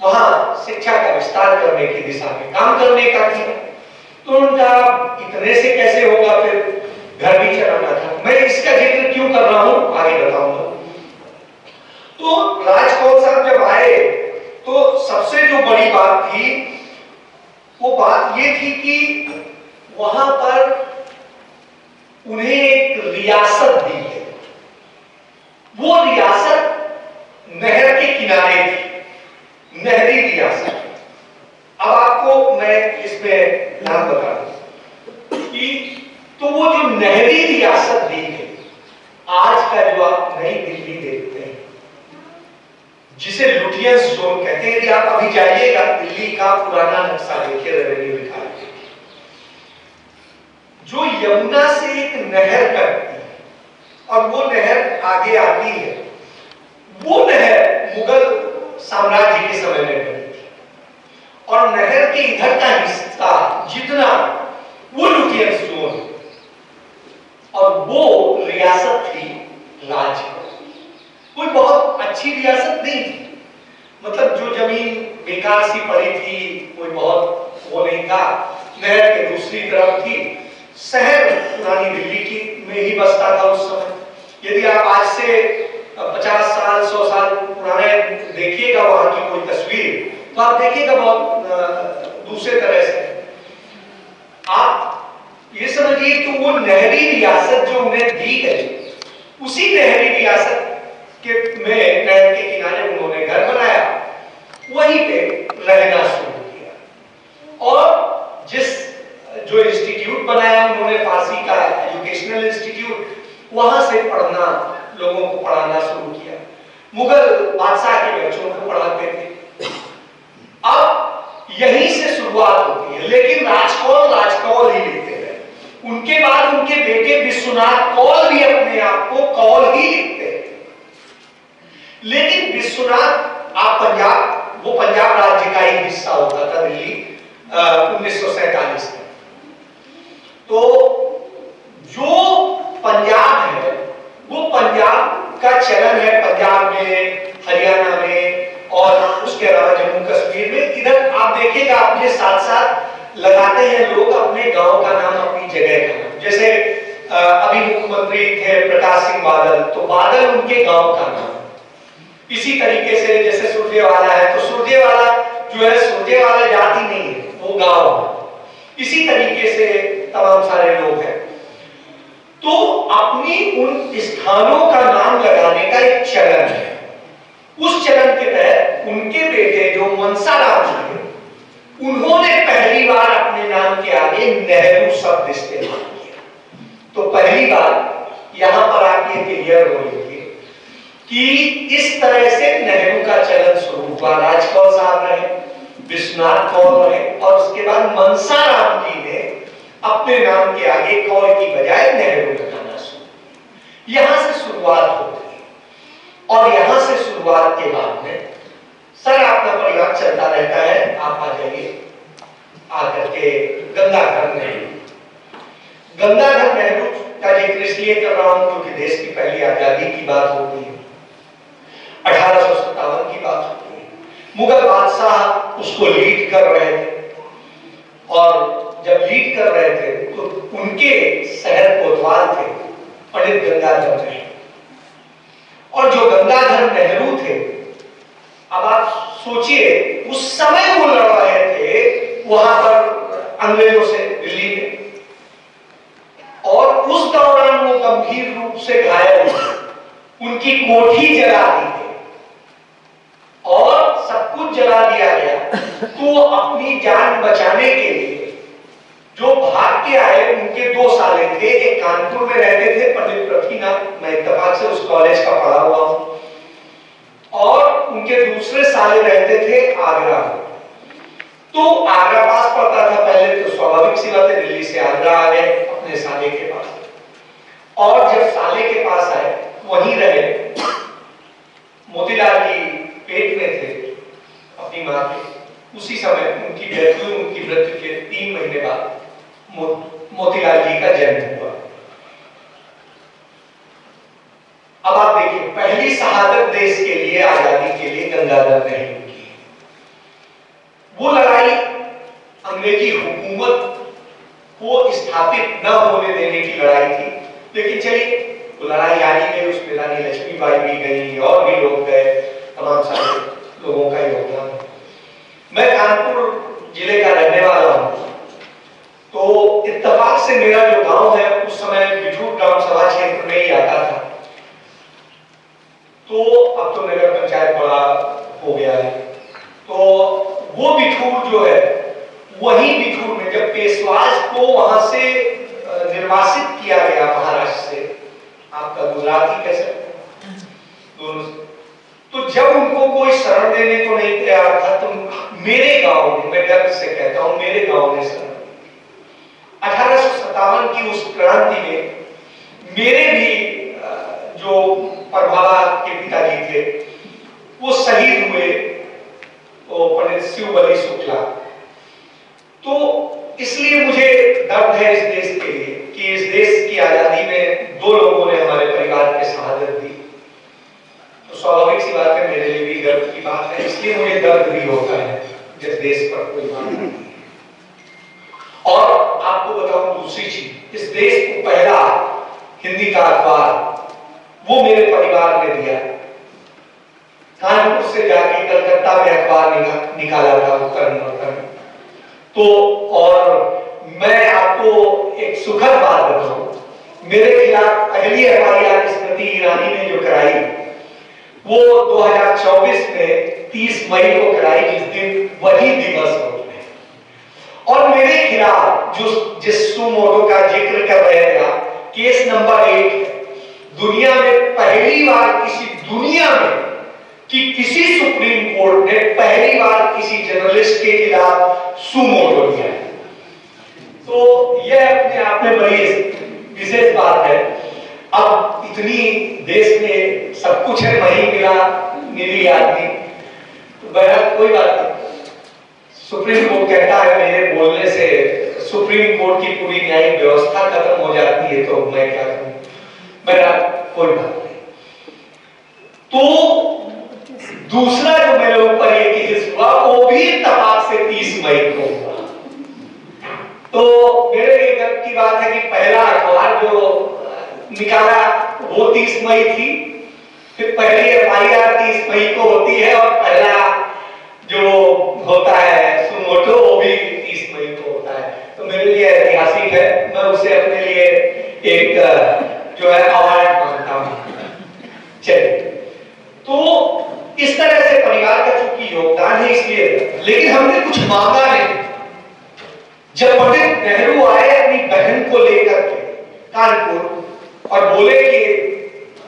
वहां शिक्षा का विस्तार करने की दिशा में काम करने का किया। तो उनका इतने से कैसे होगा, फिर घर भी चलाना था। मैं इसका जिक्र क्यों कर रहा हूं आगे बताऊंगा। तो राजकौर साहब जब आए तो सबसे जो बड़ी बात थी वो बात ये थी कि वहां पर उन्हें एक रियासत दी है। वो रियासत नहर के किनारे थी, नहरी रियासत। अब आपको मैं इसमें नाम बता दूं कि तो वो जो नहरी रियासत दी गई, आज का जो आप नई दिल्ली देखते हैं जिसे लुटियंस जोन कहते हैं, यदि आप अभी जाइएगा दिल्ली का पुराना नक्शा देखिए, रेवेन्यू विभाग के, जो यमुना से एक नहर कटती है और वो नहर आगे आती है, वो नहर मुगल साम्राज्य के समय में बनी थी। और नहर के इधर का हिस्सा जितना वो लुटियंस जोन, और वो रियासत थी राजकोट। कोई बहुत अच्छी रियासत नहीं थी, मतलब जो जमीन बेकार सी पड़ी थी, कोई बहुत वो नहीं था। नहर के दूसरी तरफ थी, शहर पुरानी दिल्ली की में ही बसता था उस समय। यदि आप आज से 50 साल 100 साल पुराने देखिएगा वहां की कोई तस्वीर, तो आप देखिएगा बहुत दूसरे तरह से। आप ये समझिए कि वो नहरी रियासत जो उन्हें दी गई, उसी नहरी रियासत के में नहर के किनारे उन्होंने घर बनाया, वहीं पे रहना शुरू किया। और जिस जो इंस्टीट्यूट बनाया उन्होंने फारसी का एजुकेशनल इंस्टीट्यूट, वहां से पढ़ना, लोगों को पढ़ाना शुरू किया। मुगल बादशाह के बच्चों को पढ़ाते थे। अब यहीं से शुरुआत होती है, लेकिन राजकौर ही लिखते हैं। उनके बाद उनके बेटे विश्वनाथ कौल भी अपने आप को कौल ही लिखते हैं। लेकिन विश्वनाथ आप वो पंजाब राज्य का ही हिस्सा होता था दिल्ली 1947 में। तो जो पंजाब है वो पंजाब का चलन है, पंजाब में, हरियाणा में और उसके अलावा जम्मू कश्मीर में। इधर आप देखिएगा अपने साथ साथ लगाते हैं लोग अपने गांव का नाम, अपनी जगह का नाम। जैसे अभी मुख्यमंत्री थे प्रकाश सिंह बादल, तो बादल उनके गांव का नाम। इसी तरीके से जैसे सुरजेवाला है, तो सुरजेवाला जो है, सुरजेवाला जाति नहीं है, वो गांव है। इसी तरीके से तमाम सारे लोग हैं। तो अपनी उन स्थानों का नाम लगाने का एक चलन है। उस चलन के तहत उनके बेटे जो मनसाराम थे, उन्होंने पहली बार अपने नाम के आगे नेहरू शब्द इस्तेमाल किया। तो पहली बार यहां पर आप ये क्लियर हो लीजिए कि इस तरह से नेहरू का चलन शुरू हुआ। राजकौर साहब रहे, विश्वनाथ कौल रहे, और उसके बाद मनसाराम जी ने अपने नाम के आगे कौल की बजाय नेहरू लगाना शुरू। यहां से शुरुआत होती है। और यहां से शुरुआत के बाद में सर आपका परिवार चलता रहता है, आप आ जाइए आकर के गंगाधर नेहरू का जिक्र इसलिए कर रहा हूं क्योंकि देश की पहली आजादी की बात होती है। 1857 की बात होती है। मुगल बादशाह उसको लीड कर रहे थे और जब लीड कर रहे थे तो उनके शहर कोतवाल थे पंडित गंगाधर नेहरू, और जो गंगाधर नेहरू थे, अब आप सोचिए उस समय वो लड़ रहे थे वहां पर अंग्रेजों से दिल्ली में, और उस दौरान वो गंभीर रूप से घायल हुए, उनकी कोठी जला दी गई और सब कुछ जला दिया गया। तो अपनी जान बचाने के लिए जो भाग के आए, उनके दो साले थे, एक कानपुर में रहते थे पंडित पृथ्वीनाथ, मैं इत्तेफाक से उस कॉलेज का पढ़ा हुआ हूं, और उनके दूसरे साले रहते थे आगरा में। तो आगरा पास पड़ता था पहले, तो स्वाभाविक सी बात है दिल्ली से आगरा आ गए अपने साले के पास, और जब साले के पास आए वहीं रहे। मोतीलाल जी पेट में थे अपनी मां के, उसी समय उनकी डेथ हुई। उनकी मृत्यु के 3 महीने बाद मोतीलाल जी का जन्म हुआ। अब आप देखिए, पहली शहादत देश के लिए, आजादी के लिए गंगाधर नेहरू की। वो लड़ाई अंग्रेजी हुकूमत को स्थापित न होने देने की लड़ाई थी, लेकिन चलिए वो लड़ाई जारी गई, उसमें रानी लक्ष्मीबाई भी गई और भी लोग गए, तमाम सारे लोगों का योगदान। मैं कानपुर जिले का रहने वाला हूं, तो इत्तेफाक से मेरा जो गांव है उस समय बिठूर ग्राम सभा क्षेत्र में ही आता था। तो अब तो नगर पंचायत बड़ा हो गया है, तो वो बिठूर जो है, वही बिठूर में जब पेशवाज को वहां से निर्वासित किया गया महाराष्ट्र से, आपका गुजराती कह सकते हैं दोनों से, तो जब उनको कोई शरण देने को नहीं तैयार था, तो मेरे गांव में, मैं गर्व से कहता हूं, मेरे गांव ने शरण 1857 की उस क्रांति में मेरे भी जो प्रभावा के पिताजी थे वो शहीद हुए, वो पंडित शिवबली शुक्ला। तो इसलिए मुझे दर्द है इस देश के लिए कि इस देश की आजादी में 2 लोगों ने हमारे परिवार के शहादत दी। तो स्वाभाविक सी बात है, मेरे लिए भी गर्व की बात है, इसलिए मुझे दर्द भी होता है जिस देश पर कोई बात नहीं। और आपको बताऊं दूसरी चीज, इस देश को पहला हिंदी का अखबार वो मेरे परिवार ने दिया। कानपुर से जाके कलकत्ता में अखबार निकाला था उत्तर नंबर। तो और मैं आपको एक सुखद बात बताऊं, मेरे खिलाफ पहली एफआईआर स्मृति ईरानी ने जो कराई वो 2024 में 30 मई को कराई, जिस दिन वही दिवस हो। और मेरे खिलाफ जिस सुमोटो का जिक्र कर रहे थे आप, केस नंबर 1, दुनिया में पहली बार किसी सुप्रीम कोर्ट ने पहली बार किसी जर्नलिस्ट के खिलाफ सुमोटो लिया। तो यह अपने आप में बड़ी विशेष बात है। अब इतनी देश में सब कुछ है, वही मिली आदमी, तो बहरहाल कोई बात नहीं। सुप्रीम कोर्ट कहता है मेरे बोलने से सुप्रीम कोर्ट की पूरी न्यायिक व्यवस्था खत्म हो जाती है, तो मैं क्या करूं, मेरा कोई बात नहीं। तो दूसरा जो मेरे ऊपर ये केस हुआ वो भी इत्तेफाक से 30 मई को हुआ। तो मेरे लिए गर्व की बात है कि पहला अखबार जो निकाला वो 30 मई थी, फिर पहली एफआईआर 30 मई को होती है, और पहला जो होता है सुमोटो वो भी 30 मई को होता है। तो मेरे लिए ऐतिहासिक है, मैं उसे अपने लिए एक जो है अवार्ड मानता हूं। चलिए, तो इस तरह से परिवार का चूंकि योगदान है इसलिए, लेकिन हमने कुछ मांगा नहीं। जब पंडित नेहरू आए अपनी बहन को लेकर के कानपुर और बोले कि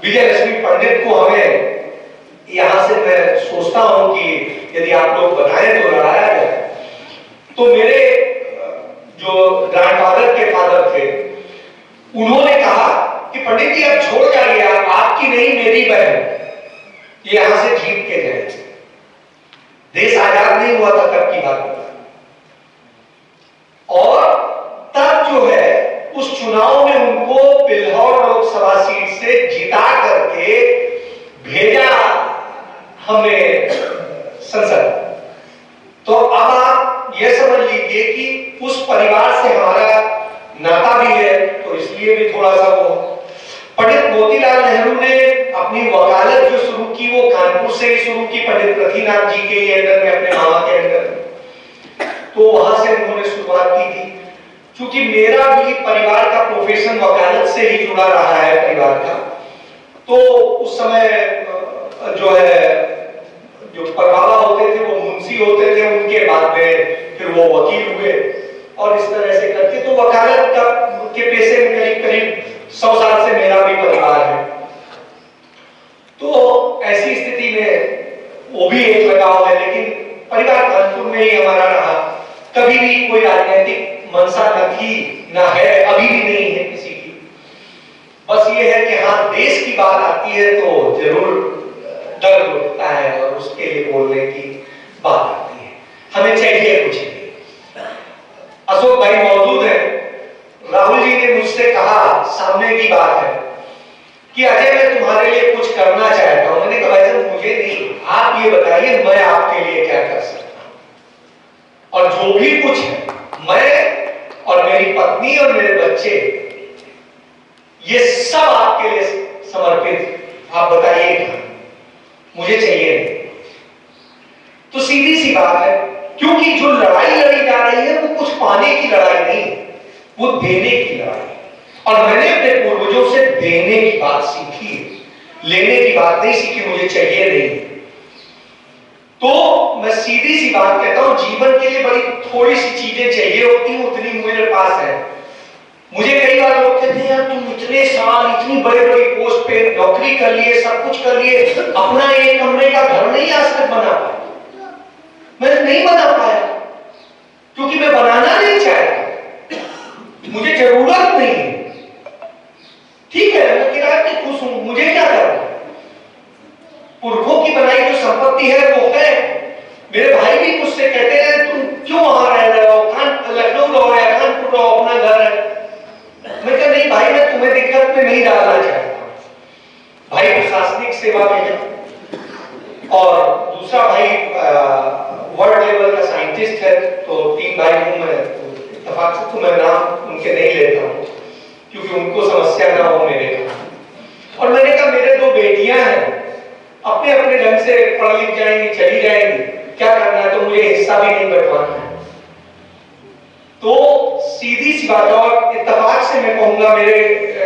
विजय लक्ष्मी पंडित को हमें यहां से, मैं सोचता हूं कि यदि आप लोग बताएं तो लड़ाया जाए, तो मेरे जो ग्रैंडफादर के फादर थे उन्होंने कहा कि पंडित जी अब छोड़ जाइए, आपकी नहीं मेरी बहन, ये यहां से जीत के जाए। देश आजाद नहीं हुआ था तब की बात, और तब जो है उस चुनाव में उनको पिल्हौर लोकसभा सीट से जिता करके भेजा हमने संसद। तो अब आप ये समझ लीजिए कि उस परिवार से हमारा नाता भी है, तो इसलिए भी थोड़ा सा वो। पंडित मोतीलाल नेहरू ने अपनी वकालत जो शुरू की वो कानपुर से ही शुरू की, पंडित पृथ्वीनाथ जी के अंडर में, अपने मामा के अंडर। तो वहां से उन्होंने शुरुआत की थी। क्योंकि मेरा भी परिवार का प्रोफेशन वकालत से ही जुड़ा रहा है परिवार का, तो उस समय जो है जो परबाबा होते थे वो मुंशी होते थे, उनके बाद में फिर वो वकील हुए, और इस तरह से करके तो वकालत का के पेशे में करीब करीब 100 साल से मेरा भी परिवार है। तो ऐसी स्थिति में वो भी एक लगाव है, लेकिन परिवार कानपुर में ही हमारा रहा। कभी भी कोई राजनीतिक मंशा न थी, न है, अभी भी नहीं है किसी की। बस ये है कि हाँ, देश की बात आती है तो जरूर डर उठता है और उसके लिए बोलने की बात आती है। हमें चाहिए कुछ नहीं। अशोक भाई मौजूद है। राहुल जी ने मुझसे कहा, सामने की बात है, कि अजय मैं तुम्हारे लिए कुछ करना चाहता हूं। मैंने कहा भाई मुझे नहीं, आप ये बताइए मैं आपके लिए क्या कर सकता हूं। और जो भी कुछ है, मैं और मेरी पत्नी और मेरे बच्चे, ये सब आपके लिए समर्पित। आप बताइए, मुझे चाहिए नहीं। तो सीधी सी बात है, क्योंकि जो लड़ाई लड़ी जा रही है वो कुछ पाने की लड़ाई नहीं, वो देने की लड़ाई। और मैंने अपने पूर्वजों से देने की बात सीखी है, लेने की बात नहीं सीखी। मुझे चाहिए नहीं। तो मैं सीधी सी बात कहता हूं, जीवन के लिए बड़ी थोड़ी सी चीजें चाहिए होती हैं, उतनी मेरे पास है। मुझे कई बार लोग कहते हैं यार तुम इतने साल इतनी बड़े बड़ी पोस्ट पे नौकरी कर लिए, सब कुछ कर लिए, अपना एक कमरे का घर नहीं आज तक बना पाया। मैं नहीं बना पाया क्योंकि मैं बनाना नहीं चाहता, मुझे जरूरत नहीं है। ठीक है, मैं किराए पे खुश हूं, मुझे क्या करना। पुरखों की बनाई जो संपत्ति है वो है। मेरे भाई भी मुझसे कहते हैं तुम क्यों वहां रह रहे हो, लखनऊ रहो या कानपुर रहो, अपना घर है। मैं कहा नहीं भाई, मैं तुम्हें दिक्कत में नहीं डालना चाहता। भाई प्रशासनिक सेवा में है और दूसरा भाई वर्ल्ड लेवल का साइंटिस्ट है। तो 3 भाई हूं मैं। इत्तेफाक से तो मैं नाम उनके नहीं लेता हूं क्योंकि उनको समस्या ना हो मेरे का। और मैंने कहा मेरे 2 बेटियां हैं, अपने अपने ढंग से पढ़ लिख जाएंगी, चली जाएंगी, क्या करना है, तो मुझे हिस्सा भी नहीं बंटवाना है। तो सीधी सी बात है। और इत्तेफाक से मैं कहूंगा मेरे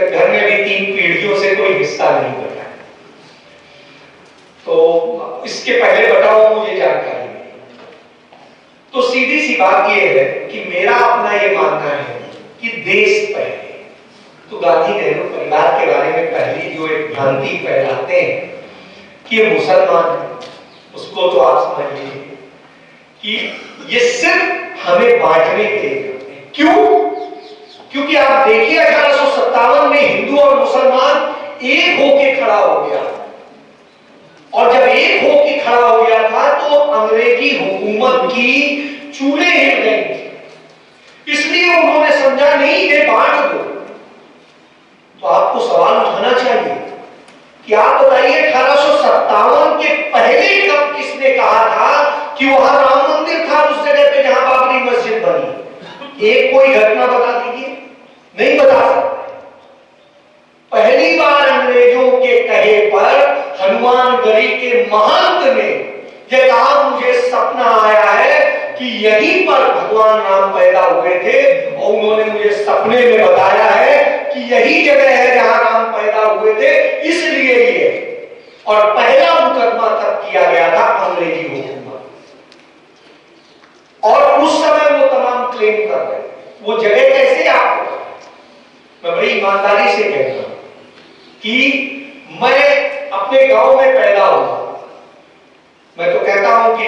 घर में भी 3 पीढ़ियों से कोई हिस्सा नहीं बटा है। तो इसके पहले बटा हुआ मुझे जानकारी नहीं। तो सीधी सी बात यह है कि मेरा अपना यह मानना है कि देश पहले। तो गांधी नेहरू परिवार के बारे में पहली जो एक भ्रांति फैलाते हैं कि ये मुसलमान है, उसको तो आप समझ लीजिए कि ये सिर्फ हमें बांटने के लिए करते हैं। क्यों? क्योंकि आप देखिए 1857 में हिंदू और मुसलमान एक होके खड़ा हो गया, और जब एक होके खड़ा हो गया था तो अंग्रेजी हुकूमत की चूल्हे हिल गई। इसलिए उन्होंने समझा नहीं ये बांट दो। तो आपको सवाल उठाना चाहिए कि आप बताइए 1857 के पहले कब किसने कहा था कि वहां राम मंदिर था उस जगह पे जहां बाबरी मस्जिद बनी। एक कोई घटना बता दीजिए, नहीं बता सकते। पहली बार अंग्रेजों के कहे पर हनुमानगढ़ी के महंत ने यह कहा मुझे सपना आया है कि यहीं पर भगवान राम पैदा हुए थे, और उन्होंने मुझे सपने में बताया है कि यही जगह है जहां राम पैदा हुए थे, इसलिए ये। और पहला मुकदमा तब किया गया था अंग्रेजी हुकूमत, और उस समय वो तमाम क्लेम कर रहे। वो जगह कैसे आपको, मैं बड़ी ईमानदारी से कहता हूं कि मैं अपने गांव में पैदा हुआ। मैं तो कहता हूं कि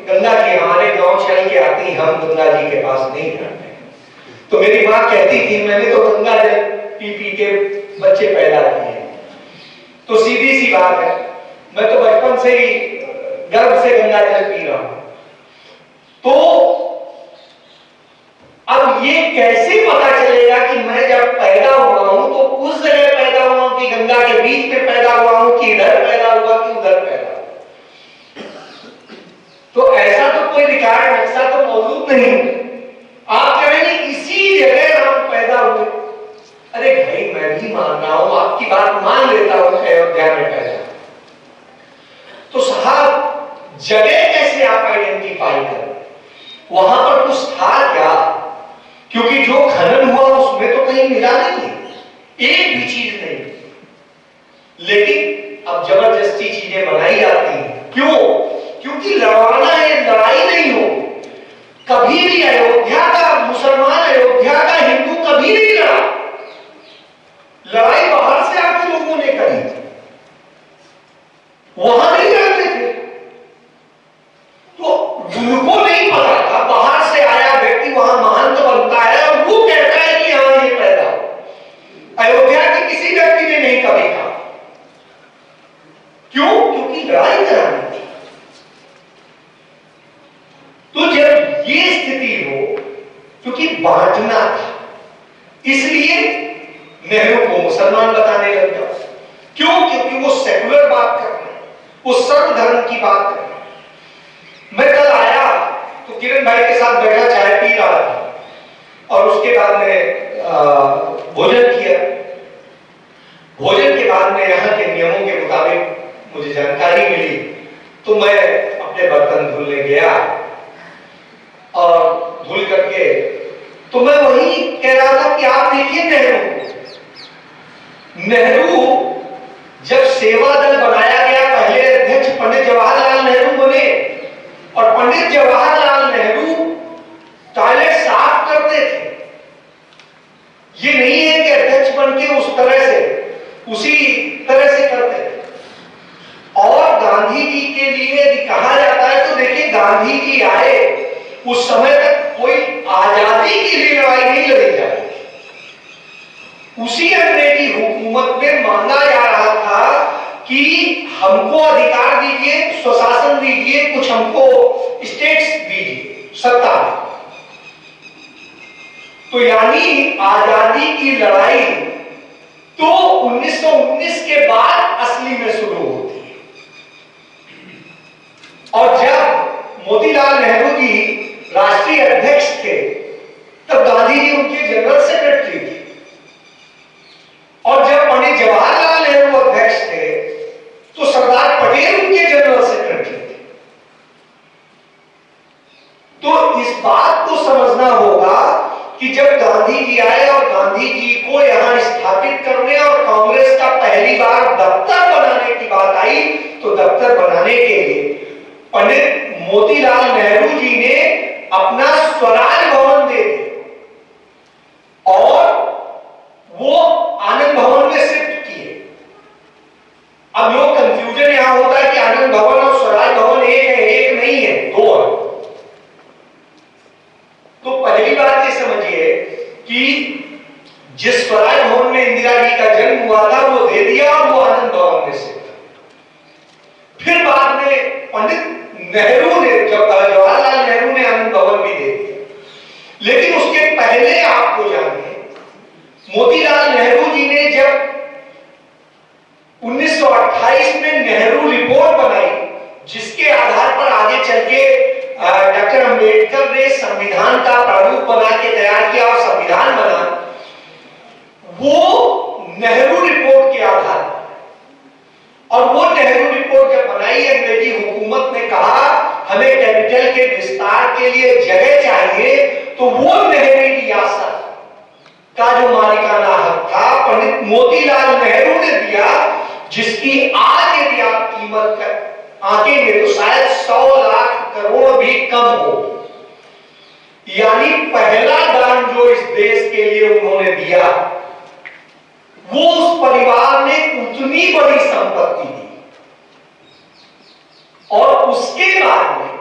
गंगा जी हमारे गांव चल के आती, हम गंगा जी के पास नहीं जाते। तो मेरी मां कहती थी मैंने तो गंगा जल पी पी के बच्चे पैदा किए। तो सीधी सी बात है, मैं तो बचपन से ही गर्भ से गंगा जल पी रहा हूं। तो अब ये कैसे पता चलेगा कि मैं जब पैदा हुआ हूं तो उस जगह पैदा हुआ हूं कि गंगा के बीच में पैदा हुआ हूं कि इधर पैदा हुआ कि उधर पैदा हुआ। कोई रिकॉर्ड नक्शा तो मौजूद नहीं है। आप कहेंगे इसी जगह हम पैदा हुए। अरे भाई मैं भी मान रहा हूं, आपकी बात मान लेता हूं, अयोध्या में पैदा। तो साहब जगह कैसे आप आइडेंटिफाई करें? वहां पर कुछ था क्या? क्योंकि जो खनन हुआ उसमें तो कहीं मिला नहीं, एक भी चीज नहीं। लेकिन अब जबरदस्ती चीजें बनाई जाती हैं। क्यों? क्योंकि लड़वाना है, लड़ाई नहीं हो। कभी भी अयोध्या का मुसलमान, अयोध्या का हिंदू कभी नहीं लड़ा। लड़ाई बाहर से आके लोगों ने करी, वहां नहीं लड़ते थे। तो उनको नहीं पता था, बाहर से आया व्यक्ति वहां महंत बनता है और वो कहता है कि हाँ ये पैदा हो। अयोध्या के किसी व्यक्ति ने नहीं कभी कहा। क्यों? क्योंकि लड़ाई करानी थी। तो जब ये स्थिति हो, क्योंकि बांटना था, इसलिए नेहरू को मुसलमान बताने लग गया। क्यों? क्योंकि वो सेकुलर बात कर रहे हैं, वो सर्वधर्म की बात कर रहे हैं। मैं कल आया तो किरण भाई के साथ बैठा, चाय पी रहा था और उसके बाद में भोजन किया। भोजन के बाद में यहाँ के नियमों के मुताबिक मुझे जानकारी मिली, तो मैं अपने बर्तन धुलने गया और धुल करके तो मैं वही कह रहा था कि आप देखिए नेहरू जब सेवा दल बनाया गया, पहले अध्यक्ष पंडित जवाहरलाल नेहरू बने और पंडित जवाहरलाल नेहरू टॉयलेट साफ करते थे। ये नहीं है कि अध्यक्ष बनके उस तरह से उसी तरह से करते थे। और गांधी जी के लिए यदि कहा जाता है तो देखिए गांधी जी आए, उस समय तक कोई आजादी के लिए लड़ाई नहीं लड़ी जा रही। उसी अंग्रेजी हुकूमत में मांगा जा रहा था कि हमको अधिकार दीजिए, स्वशासन दीजिए, कुछ हमको स्टेट्स दीजिए, सत्ता। तो यानी आजादी की लड़ाई तो 1919 के बाद असली में शुरू होती है। और जब मोतीलाल नेहरू जी राष्ट्रीय अध्यक्ष थे, तब गांधी जी उनके जनरल सेक्रेटरी थे। और जब पंडित जवाहरलाल नेहरू अध्यक्ष थे, तो सरदार पटेल उनके जनरल सेक्रेटरी थे। तो इस बात को समझना होगा कि जब गांधी जी आए और गांधी जी को यहां स्थापित करने और कांग्रेस का पहली बार दफ्तर बनाने की बात आई, तो दफ्तर बनाने के लिए पंडित मोतीलाल नेहरू जी ने अपना स्वराज भवन दे दिया और वो आनंद भवन में शिफ्ट किए। अब लोग कंफ्यूजन यहां होता है कि आनंद भवन और स्वराज भवन एक है, एक नहीं है, दो है। तो पहली बात ये समझिए कि जिस स्वराज भवन में इंदिरा जी का जन्म हुआ था वो दे दिया और वो आनंद भवन में शिफ्ट। फिर बाद में पंडित नेहरू ने, जवाहरलाल नेहरू ने आनंद भवन भी दे दिया। लेकिन उसके पहले आपको जानिए, मोतीलाल नेहरू जी ने जब 1928 में नेहरू रिपोर्ट बनाई, जिसके आधार पर आगे चल के डॉक्टर अंबेडकर ने संविधान का प्रारूप बना के तैयार किया और संविधान बना, वो नेहरू रिपोर्ट के आधार पर। और वो नेहरू रिपोर्ट जब बनाई, अंग्रेजी हुकूमत ने कहा हमें कैपिटल के विस्तार के लिए जगह चाहिए, तो वो नेहरू रियासत का जो मालिकाना हक था पंडित मोतीलाल नेहरू ने दिया, जिसकी आज यदि आप कीमत आंकेंगे तो शायद 100 लाख करोड़ भी कम हो। यानी पहला दान जो इस देश के लिए उन्होंने दिया, वो उस परिवार ने उतनी बड़ी संपत्ति दी। और उसके बाद में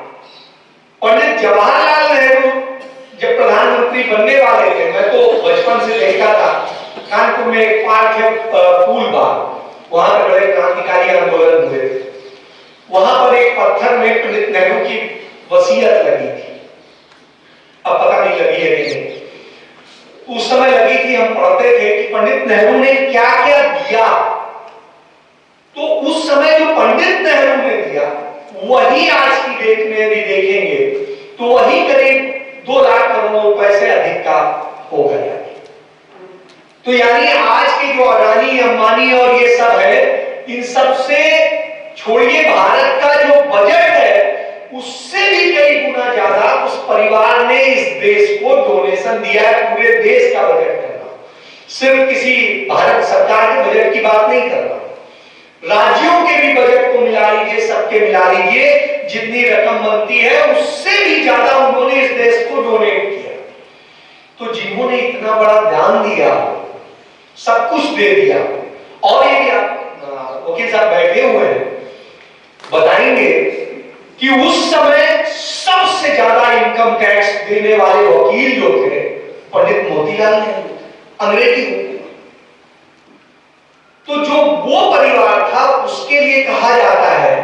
पंडित जवाहरलाल नेहरू जब प्रधानमंत्री बनने वाले थे, मैं तो बचपन से देखा था, कानपुर में एक पार्क है फूल बाग, वहां पर बड़े क्रांतिकारी आंदोलन हुए थे। वहां पर एक पत्थर में पंडित नेहरू की वसीयत लगी थी। अब पता नहीं लगी है कि नहीं, उस समय लगी थी। हम पढ़ते थे कि पंडित नेहरू ने क्या क्या दिया। तो उस समय जो पंडित नेहरू ने दिया, वही आज की डेट में भी देखेंगे तो वही करीब 2 लाख करोड़ रुपए से अधिक का हो गया। तो यानी आज के जो अडानी अंबानी और ये सब है, इन सब से छोड़िए भारत का जो बजट है उससे भी कई गुना ज्यादा उस परिवार ने इस देश को डोनेशन दिया है। पूरे देश का बजट कर रहा, सिर्फ किसी भारत सरकार के बजट की बात नहीं कर रहा, राज्यों के भी बजट को मिला लीजिए, सबके मिला लीजिए, जितनी रकम बनती है उससे भी ज्यादा उन्होंने इस देश को डोनेट किया। तो जिन्होंने इतना बड़ा दान दिया, सब कुछ दे दिया, और ये भी आप वकील साहब बैठे हुए हैं, बताएंगे कि उस समय सबसे ज्यादा इनकम टैक्स देने वाले वकील जो थे पंडित मोतीलाल नेहरू, अंग्रेजी वकील। तो जो वो परिवार था उसके लिए कहा जाता है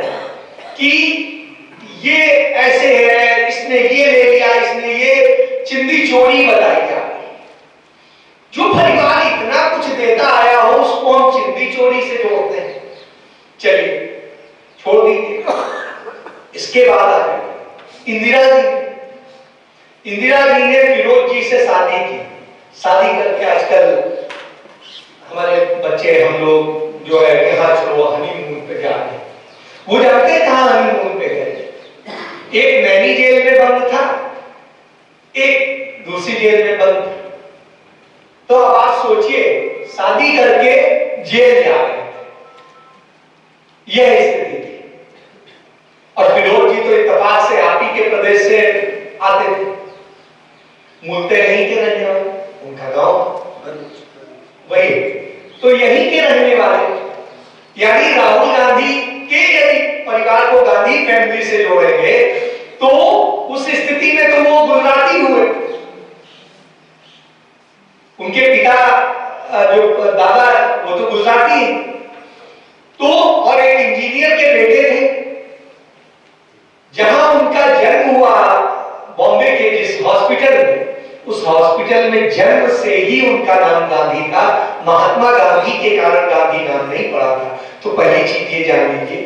कि ये ऐसे है, इसने ये ले लिया, इसने ये चिंदी चोरी बताई जाती। जो परिवार इतना कुछ देता आया हो उसको हम चिंदी चोरी से जोड़ते हैं। चलिए छोड़ दीजिए। इसके बाद आ गए इंदिरा जी। इंदिरा जी ने फिरोज जी से शादी की। शादी करके आजकल हमारे बच्चे, हम लोग जो है यहाँ चलो हनीमून पे जा रहे हैं, वो जानते कहाँ हनीमून पे गए? एक नैनी जेल में बंद था, एक दूसरी जेल में बंद था। तो अब आप सोचिए, शादी करके जेल जा रहे थे, यह स्थिति थी। और फिरोज जी तो इत्तेफाक से आप ही के प्रदेश से आते थे, मुल्ते नहीं के रहने वाले, उनका गांव वही, तो यहीं के रहने वाले। यानी राहुल गांधी के यदि परिवार को गांधी फैमिली से जोड़ेंगे तो उस स्थिति में तो वो गुजराती हुए। उनके पिता जो दादा वो तो गुजराती है, तो और एक इंजीनियर के बेटे थे। जहां उनका जन्म हुआ बॉम्बे के जिस हॉस्पिटल में, उस हॉस्पिटल में जन्म से ही उनका नाम गांधी था। महात्मा गांधी के कारण गांधी नाम नहीं पड़ा था। तो पहली चीज ये जान लीजिए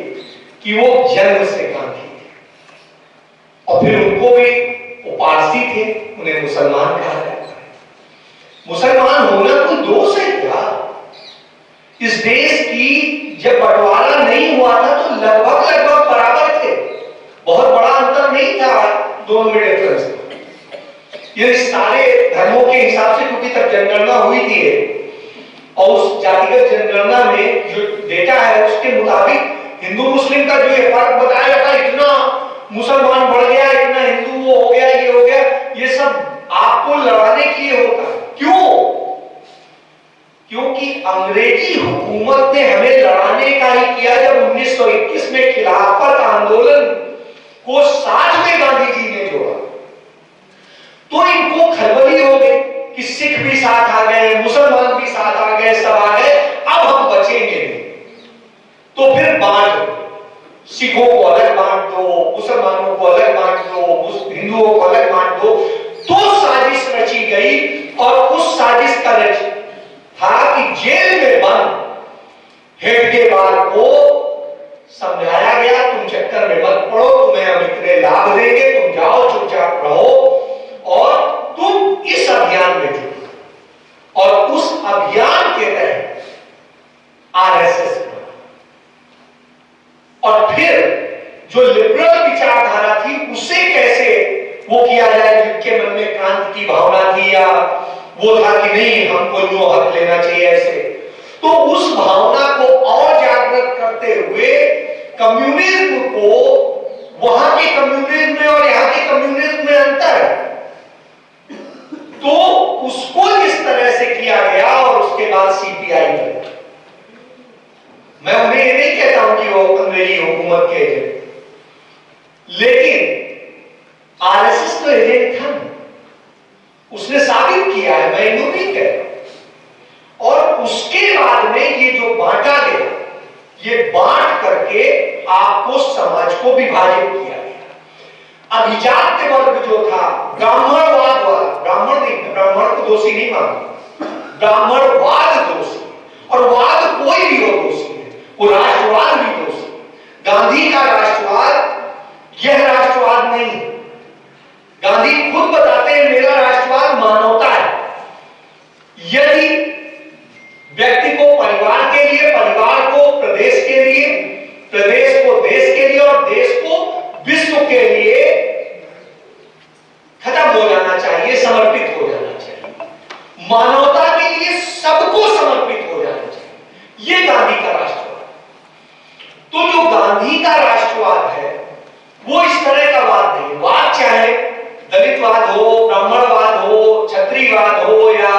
कि वो जन्म से गांधी थे। और फिर उनको भी, वो पारसी थे, उन्हें मुसलमान कहा जाता है। मुसलमान होना कोई दोष है क्या? इस देश की जब बंटवारा नहीं हुआ था तो लगभग बराबर थे, बहुत बड़ा अंतर नहीं था दोनों में डिफरेंस। ये सारे धर्मों के हिसाब से, क्योंकि तब जनगणना हुई थी और उस जातिगत जनगणना में जो डेटा है उसके मुताबिक हिंदू मुस्लिम का जो ये फर्क बताया जाता है, इतना मुसलमान बढ़ गया, इतना हिंदू वो हो गया, ये हो गया, ये सब आपको लड़ाने के लिए होता है। क्यों? क्योंकि अंग्रेजी हुकूमत ने हमें लड़ाने का ही किया। जब 1921 में खिलाफत आंदोलन को साथ में गांधी जी ने जोड़ा तो इनको खलबली हो गई कि सिख भी साथ आ गए, मुसलमान भी साथ आ गए, सब आ गए, अब हम बचेंगे नहीं। तो फिर बांट, सिखों को अलग बांट दो, मुसलमानों को अलग बांट दो, हिंदुओं को अलग बांट दो। तो साजिश रची गई और उस साजिश का रच था कि जेल में बंद हेडगेवार को समझाया गया, तुम चक्कर में मत पड़ो, तुम्हें हम इतने लाभ देंगे, तुम जाओ चुपचाप रहो और तुम इस अभियान में जुड़ो। और उस अभियान के तहत आरएसएस बना। और फिर जो लिबरल विचारधारा थी उसे कैसे वो किया जाए, जिनके मन में क्रांति की भावना थी या वो था कि नहीं हमको जो हक लेना चाहिए ऐसे, तो उस भावना को और जागृत करते हुए कम्युनिज्म को, वहां के कम्युनिज्म में और यहाँ के कम्युनिज्म में अंतर है, तो उसको इस तरह से किया गया और उसके बाद सीपीआई बना। मैं उन्हें ये नहीं कहता हूं कि वो अंग्रेजी हुकूमत के एजेंट, लेकिन आरएसएस तो एजेंट था, उसने साबित किया है, मैं यूं नहीं कहता। और उसके बाद में ये जो बांटा गया, ये बांट करके आपको समाज को विभाजित किया गया। अभिजात्य वर्ग जो था, ब्राह्मणवाद वाला, ब्राह्मण नहीं, ब्राह्मण को दोषी नहीं मानता, ब्राह्मणवाद दोषी, और वाद कोई भी हो दोषी है, वो राष्ट्रवाद भी दोषी। गांधी का राष्ट्रवाद यह राष्ट्रवाद नहीं, गांधी खुद बताते हैं मेरा राष्ट्रवाद मानवता है। यदि व्यक्ति को परिवार के लिए, परिवार को प्रदेश के लिए, प्रदेश को देश के लिए और देश को विश्व के लिए खत्म हो जाना चाहिए, समर्पित हो जाना चाहिए, मानवता के लिए सबको समर्पित हो जाना चाहिए, यह गांधी का राष्ट्रवाद। तो जो गांधी का राष्ट्रवाद है वो इस तरह का वाद नहीं। वाद चाहे दलितवाद हो, ब्राह्मणवाद हो, क्षत्रियवाद हो या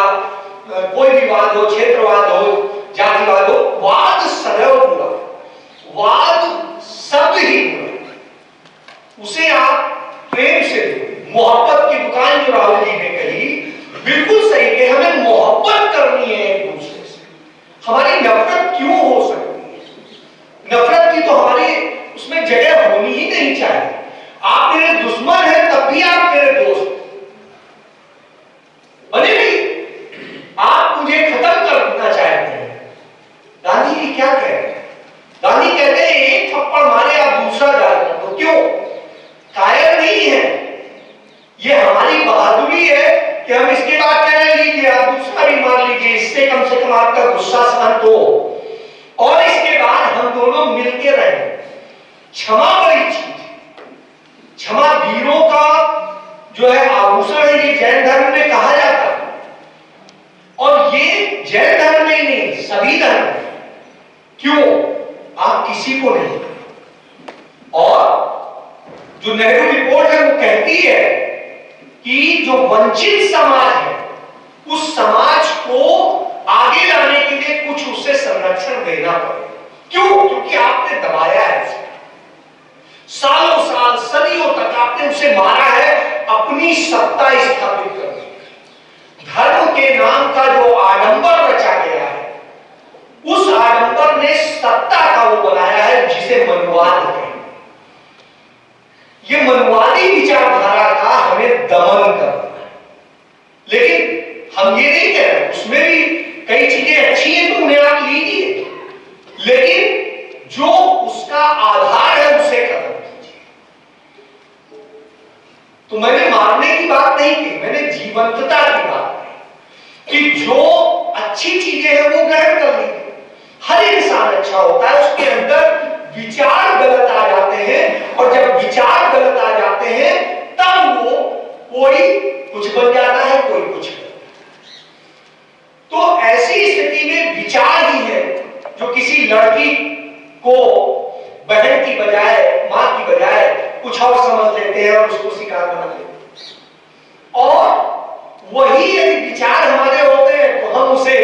कोई भी वाद हो, क्षेत्रवाद हो, जातिवाद हो, वाद सदैव बुरा, वाद शब्द ही बुरा। उसे आप प्रेम से, मोहब्बत की दुकान जो राहुल जी ने कही बिल्कुल सही कि हमें मोहब्बत करनी है एक दूसरे से। हमारी नफरत क्यों हो सकती है? नफरत की तो हमारी उसमें जगह होनी ही नहीं चाहिए। आप मेरे दुश्मन हैं तब भी आप मेरे दोस्त बने भी, आप मुझे खत्म करना चाहते हैं। गांधी जी क्या कह रहे हैं? गांधी कहते हैं एक थप्पड़ मारे आप दूसरा डाल दो। क्यों? कायर नहीं है, ये हमारी बहादुरी है कि हम इसके बाद कहने लीजिए आप दूसरा भी मार लीजिए, इससे कम से कम आपका गुस्सा शांत हो और इसके बाद हम दोनों मिलके रहें। क्षमा बड़ी चीज, क्षमा वीरों का जो है आभूषण है, ये जैन धर्म में कहा जाता है। और ये जैन धर्म में नहीं, सभी धर्म में। क्यों? आप किसी को नहीं। और जो नेहरू रिपोर्ट है वो कहती है कि जो वंचित समाज है उस समाज को आगे लाने के लिए कुछ उससे संरक्षण देना पड़ेगा। क्यों? क्योंकि आपने दबाया है, सालों साल सदियों तक आपने उसे मारा है अपनी सत्ता स्थापित करने। धर्म के नाम का जो आडंबर रचा गया है उस आडंबर ने सत्ता का वो बनाया है जिसे मनवाद है। ये मनवादी विचारधारा का हमें दमन करना है। लेकिन हम ये नहीं कह रहे, उसमें भी कई चीजें अच्छी हैं तो उन्हें आप लीजिए, लेकिन जो उसका आधार है उसे खत्म कीजिए। तो मैंने मारने की बात नहीं की, मैंने जीवंतता की बात की कि जो अच्छी चीजें हैं वो ग्रहण कर लीजिए। हर इंसान अच्छा होता है, उसके अंदर विचार गलत आ जाते हैं और जब विचार गलत आ जाते हैं तब वो कोई कुछ बन जाता है, कोई कुछ बन जाता है। तो ऐसी स्थिति में विचार ही है जो किसी लड़की को बहन की बजाय, मां की बजाय कुछ और समझ लेते हैं और उसको शिकार बना लेते हैं। और वही यदि विचार हमारे होते हैं तो हम उसे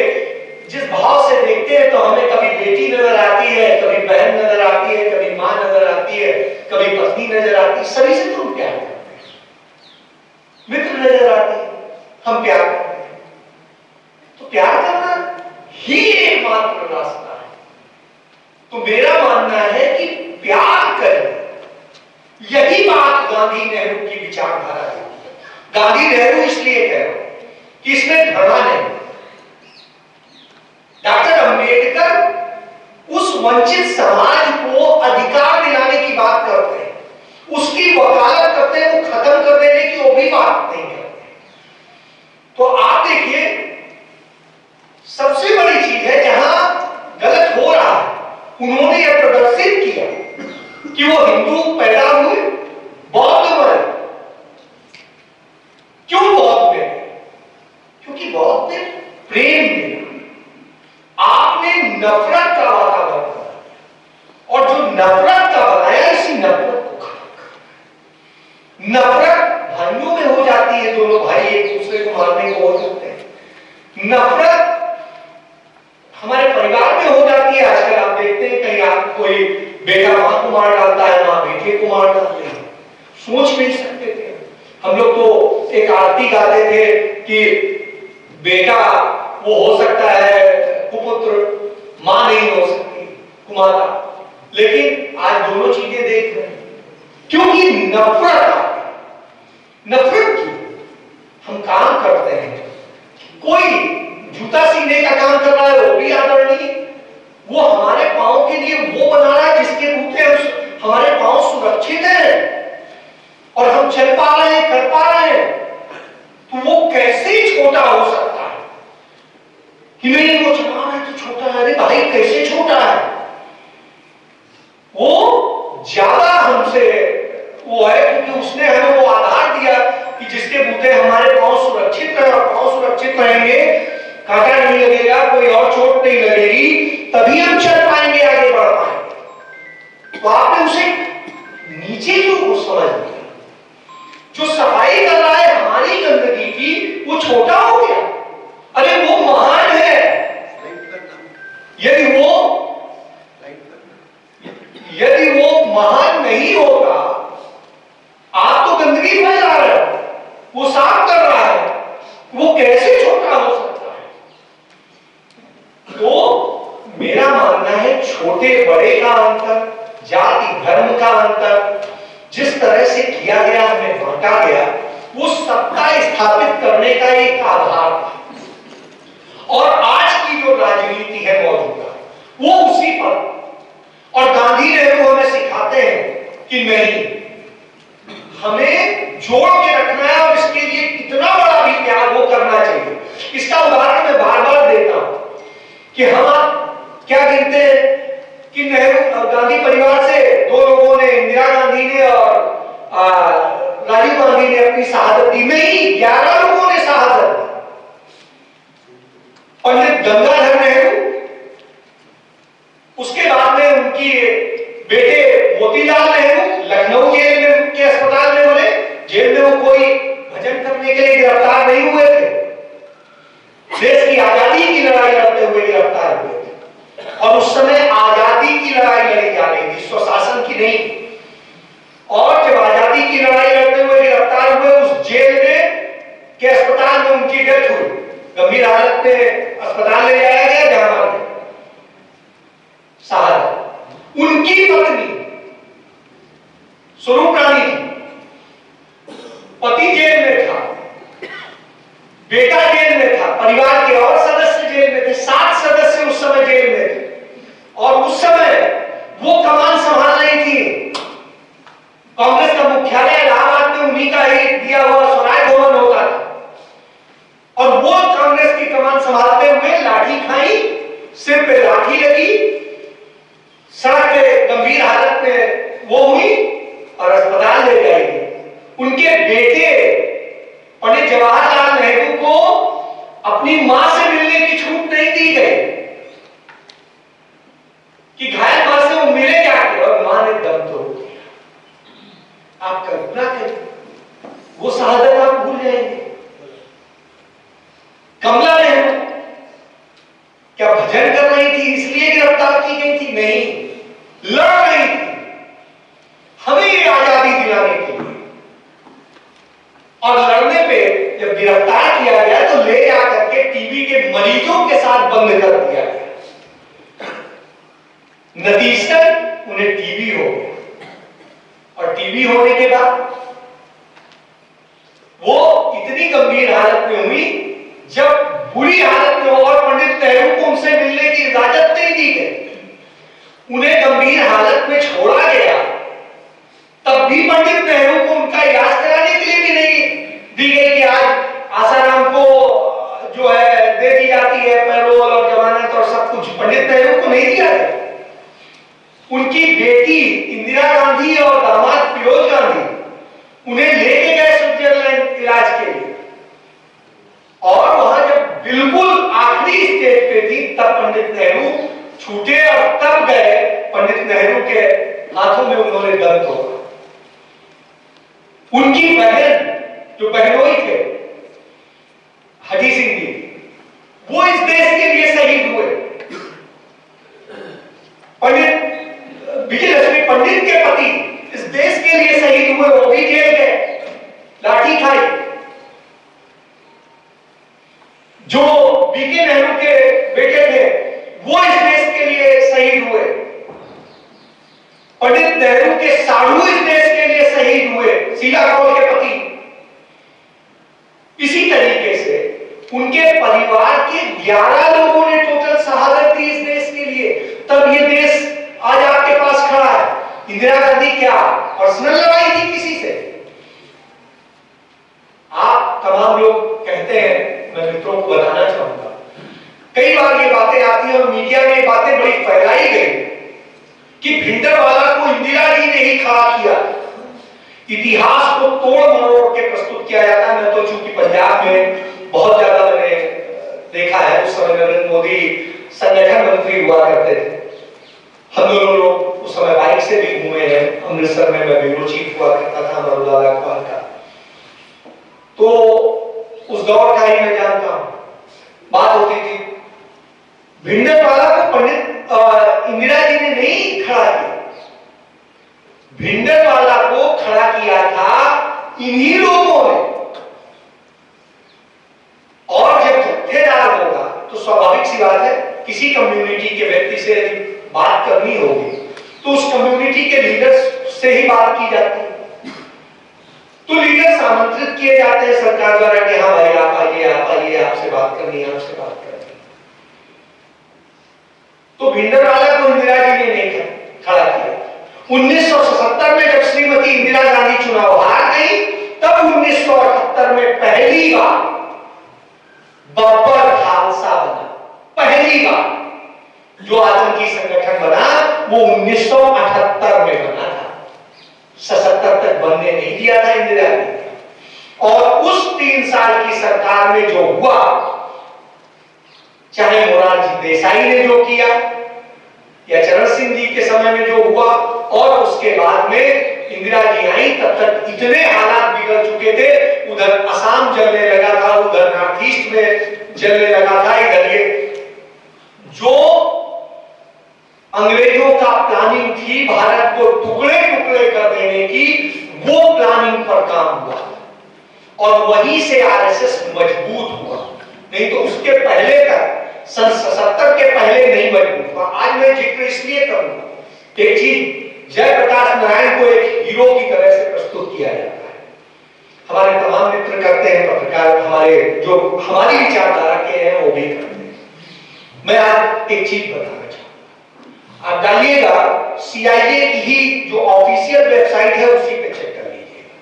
जिस भाव से देखते हैं तो हमें कभी बेटी नजर आती है, कभी बहन नजर आती है, कभी मां नजर आती है, कभी पत्नी नजर आती है। सभी से तुम प्यार करते हैं, मित्र नजर आते हैं, हम प्यार करते हैं। तो प्यार करना ही एकमात्र रास्ता है। तो मेरा मानना है कि प्यार करें, यही बात गांधी नेहरू की विचारधारा है। गांधी नेहरू इसलिए कह रहा हूं कि इसमें घृणा नहीं। डॉक्टर अंबेडकर उस वंचित समाज को अधिकार दिलाने की बात करते हैं, उसकी वकालत करते हैं, वो खत्म कर देने की वो भी बात नहीं करते। तो आप देखिए सबसे बड़ी चीज है जहां गलत हो रहा है, उन्होंने यह प्रदर्शित किया कि वो हिंदू पैदा हुए, बौद्ध बने। क्यों बौद्ध में? क्योंकि बौद्ध ने प्रेम दिया, आपने नफरत का वातावरण बनाया और जो नफरत का बनाया इसी नफरत को खत्म कर। नफरत भाइयों में हो जाती है, दोनों भाई एक दूसरे को मारने को हो जाते हैं। नफरत हमारे परिवार में हो जाती है। आजकल आप देखते हैं कहीं आप कोई बेटा मां को मार डालता है, मां बेटे को मार डालती है। सोच नहीं सकते थे हम लोग। तो एक आरती गाते थे कि बेटा वो हो सकता है कुपुत्र, मां नहीं हो सकती कुमाता। लेकिन आज दोनों चीजें देख रहे हैं क्योंकि नफरत। नफरत की हम काम करते हैं, कोई जूता सीने का काम कर रहा है वो भी आदरणीय, वो हमारे पांव के लिए वो बना रहा है जिसके रूप में हमारे पांव सुरक्षित है। और हम चल पा रहे हैं, कर पा रहे हैं, तो वो कैसे छोटा हो सकता है कि नहीं वो चला रहा है तो छोटा है? अरे भाई कैसे छोटा है? वो ज्यादा हमसे वो है क्योंकि उसने हमें वो आधार दिया कि जिसके बूते हमारे पांव सुरक्षित रहे, और पांव सुरक्षित रहेंगे, कांटा नहीं लगेगा, कोई और चोट नहीं लगेगी, तभी हम चल पाएंगे, आगे बढ़ पाएंगे। तो आपने उसे नीचे क्यों को समझ लिया? जो सफाई कर रहा है हमारी गंदगी की, वो छोटा हो गया? अरे वो महान है। यदि वो महान नहीं होगा, आप तो गंदगी फैला रहे हो, वो साफ कर रहा है, वो कैसे छोटा हो सकता है? तो मेरा मानना है छोटे बड़े का अंतर, जाति धर्म का अंतर जिस तरह से किया गया, हमें बांटा गया, वो सत्ता स्थापित करने का एक आधार था। और आज की जो राजनीति है मौजूदा, वो उसी पर, और गांधी नेहरू हमें सिखाते हैं कि नहीं, हमें जोड़ के रखना है और इसके लिए कितना बड़ा भी त्याग वो करना चाहिए। इसका उदाहरण मैं बार बार देता हूं कि हम क्या गिनते हैं कि नेहरू गांधी परिवार से दो लोगों ने, इंदिरा गांधी ने और राजीव गांधी ने अपनी शहादत दी। नहीं, 11 लोगों ने शहादत दी। पंडित गंगाधर नेहरू, उसके बाद में उनकी बेटे मोतीलाल नेहरू लखनऊ जेल में के अस्पताल में मरे। जेल में वो कोई भजन करने के लिए गिरफ्तार नहीं हुए थे, देश की आजादी की लड़ाई लड़ते हुए गिरफ्तार हुए थे। और उस समय आजादी की लड़ाई लड़ी जा रही थी, स्वशासन की नहीं। और जब आजादी की लड़ाई लड़ते हुए गिरफ्तार हुए, उस जेल में के अस्पताल में उनकी डेथ हुई, गंभीर हालत में अस्पताल ले जाया गया, जहां शहादत। उनकी पत्नी स्वरूप रानी, पति जेल में था, बेटा जेल में था, परिवार के और सदस्य जेल में थे, 7 सदस्य उस समय जेल में थे। और उस समय वो कमान संभाल रही थी। कांग्रेस का मुख्यालय इलाहाबाद में उन्हीं का ही दिया हुआ स्वराज भवन होता था। और वो कांग्रेस की कमान संभालते हुए लाठी खाई, सिर पे लाठी लगी, सड़क पे गंभीर हालत में वो हुई और अस्पताल ले जाई गई। उनके बेटे पंडित जवाहरलाल नेहरू को अपनी मां से मिलने की छूट नहीं दी गई कि घायल मां से वो मिले जाके, और मां ने दम तोड़ दिया। आप कल्पना करें, वो शहादत आप भूल जाएंगे। कमला नेहरू क्या भजन कर रही थी इसलिए गिरफ्तार की गई थी? नहीं, लड़ रही थी हमें ये आजादी दिलाने के लिए। और लड़ने पे जब गिरफ्तार किया गया तो ले जाकर के टीबी के मरीजों के साथ बंद कर दिया गया। नतीजतन उन्हें टीबी हो गया, और टीबी होने के बाद वो इतनी गंभीर हालत में हुई, जब बुरी हालत में हो और पंडित नेहरू को उनसे मिलने की इजाजत नहीं दी गई, उन्हें गंभीर हालत में छोड़ा गया, तब भी पंडित नेहरू को उनका इलाज कराने के लिए भी नहीं दी गई कि आज आसाराम को जो है दे दी जाती है पैरोल और जमानत और सब कुछ। पंडित नेहरू को नहीं दिया गया। उनकी बेटी इंदिरा गांधी और दामाद फिरोज गांधी उन्हें लेके गए स्विट्जरलैंड इलाज के लिए, और वहां जब बिल्कुल आखिरी स्टेज पे थी तब पंडित नेहरू छूटे, और तब गए पंडित नेहरू के हाथों में उन्होंने दम तोड़ा। उनकी बहन जो बहनोई थे, हठी सिंह जी, वो इस देश के लिए शहीद हुए। पंडित विजय लक्ष्मी पंडित के पति इस देश के लिए शहीद हुए, वो भी जेल गए, लाठी खाई। जो बीके नेहरू के बेटे थे वो इस देश के लिए शहीद हुए। पंडित नेहरू के साधु इस देश के लिए शहीद हुए, शीला कौल के पति। इसी तरीके से उनके परिवार के 11 लोगों ने टोटल शहादत दी इस देश के लिए, तब ये देश आज आपके पास खड़ा है। इंदिरा गांधी क्या पर्सनल लड़ाई थी किसी से? मैं मित्रों को बताना चाहूंगा। कई बार ये बातें आती हैं और मीडिया में ये बातें बड़ी फैलाई गई कि भिंडरवाला को इंदिरा जी ने ही खड़ा किया। इतिहास को तोड़ मरोड़ के प्रस्तुत किया जाता है। मैं तो चूंकि पंजाब में बहुत ज्यादा मैंने देखा है, उस समय नरेंद्र मोदी संगठन मंत्री हुआ करते थे। हम दोनों लोग उस समय बाइक से भी घूमे हैं। अमृतसर में मैं ब्यूरो चीफ हुआ करता था बड़ौदा अखबार का, तो उस दौर का ही मैं जानता हूं। बात होती थी भिंडरवाला को पंडित इंदिरा जी ने नहीं खड़ा किया, भिंडरवाला को खड़ा किया था इन्हीं लोगों ने। और जब जत्थेदार होगा तो स्वाभाविक सी बात है, किसी कम्युनिटी के व्यक्ति से बात करनी होगी तो उस कम्युनिटी के लीडर्स से ही बात की जाती है। तो लीडर्स आमंत्रित किए जाते हैं सरकार द्वारा कि हाँ भाई आप आइए, आपसे बात करनी है, आपसे बात करनी है। तो भिंडरवाला को इंदिरा जी ने नहीं खड़ा किया। 1977 में जब श्रीमती इंदिरा गांधी चुनाव हार गई, तब 1978 में पहली बार बब्बर खालसा बना। पहली बार जो आतंकी संगठन बना वो 1978 में बना था। 77 तक बनने नहीं दिया था इंदिरा जी ने। और उस 3 साल की सरकार में जो हुआ, चाहे मोरारजी देसाई ने जो किया या चरण सिंह जी के समय में जो हुआ, और उसके बाद में इंदिरा जी आई, तब तक इतने हालात बिगड़ चुके थे। उधर असम जलने लगा था, उधर नॉर्थ ईस्ट में जलने लगा था, इधर ये जो अंग्रेजों का प्लानिंग थी भारत को टुकड़े टुकड़े कर देने की, वो प्लानिंग पर काम हुआ और वहीं से आरएसएस मजबूत हुआ। नहीं तो उसके पहले तक सन 77 के पहले नहीं मजबूत हुआ। आज मैं जिक्र इसलिए करूंगा, एक चीज जयप्रकाश नारायण को एक हीरो की तरह से प्रस्तुत किया जाता है। हमारे तमाम मित्र करते हैं, पत्रकार हमारे जो हमारी विचारधारा के हैं वो भी करते हैं। मैं आज एक चीज बताना चाहूंगा, आप डालिएगा सीआईए की ही जो ऑफिशियल वेबसाइट है उसी पे चेक कर लीजिएगा।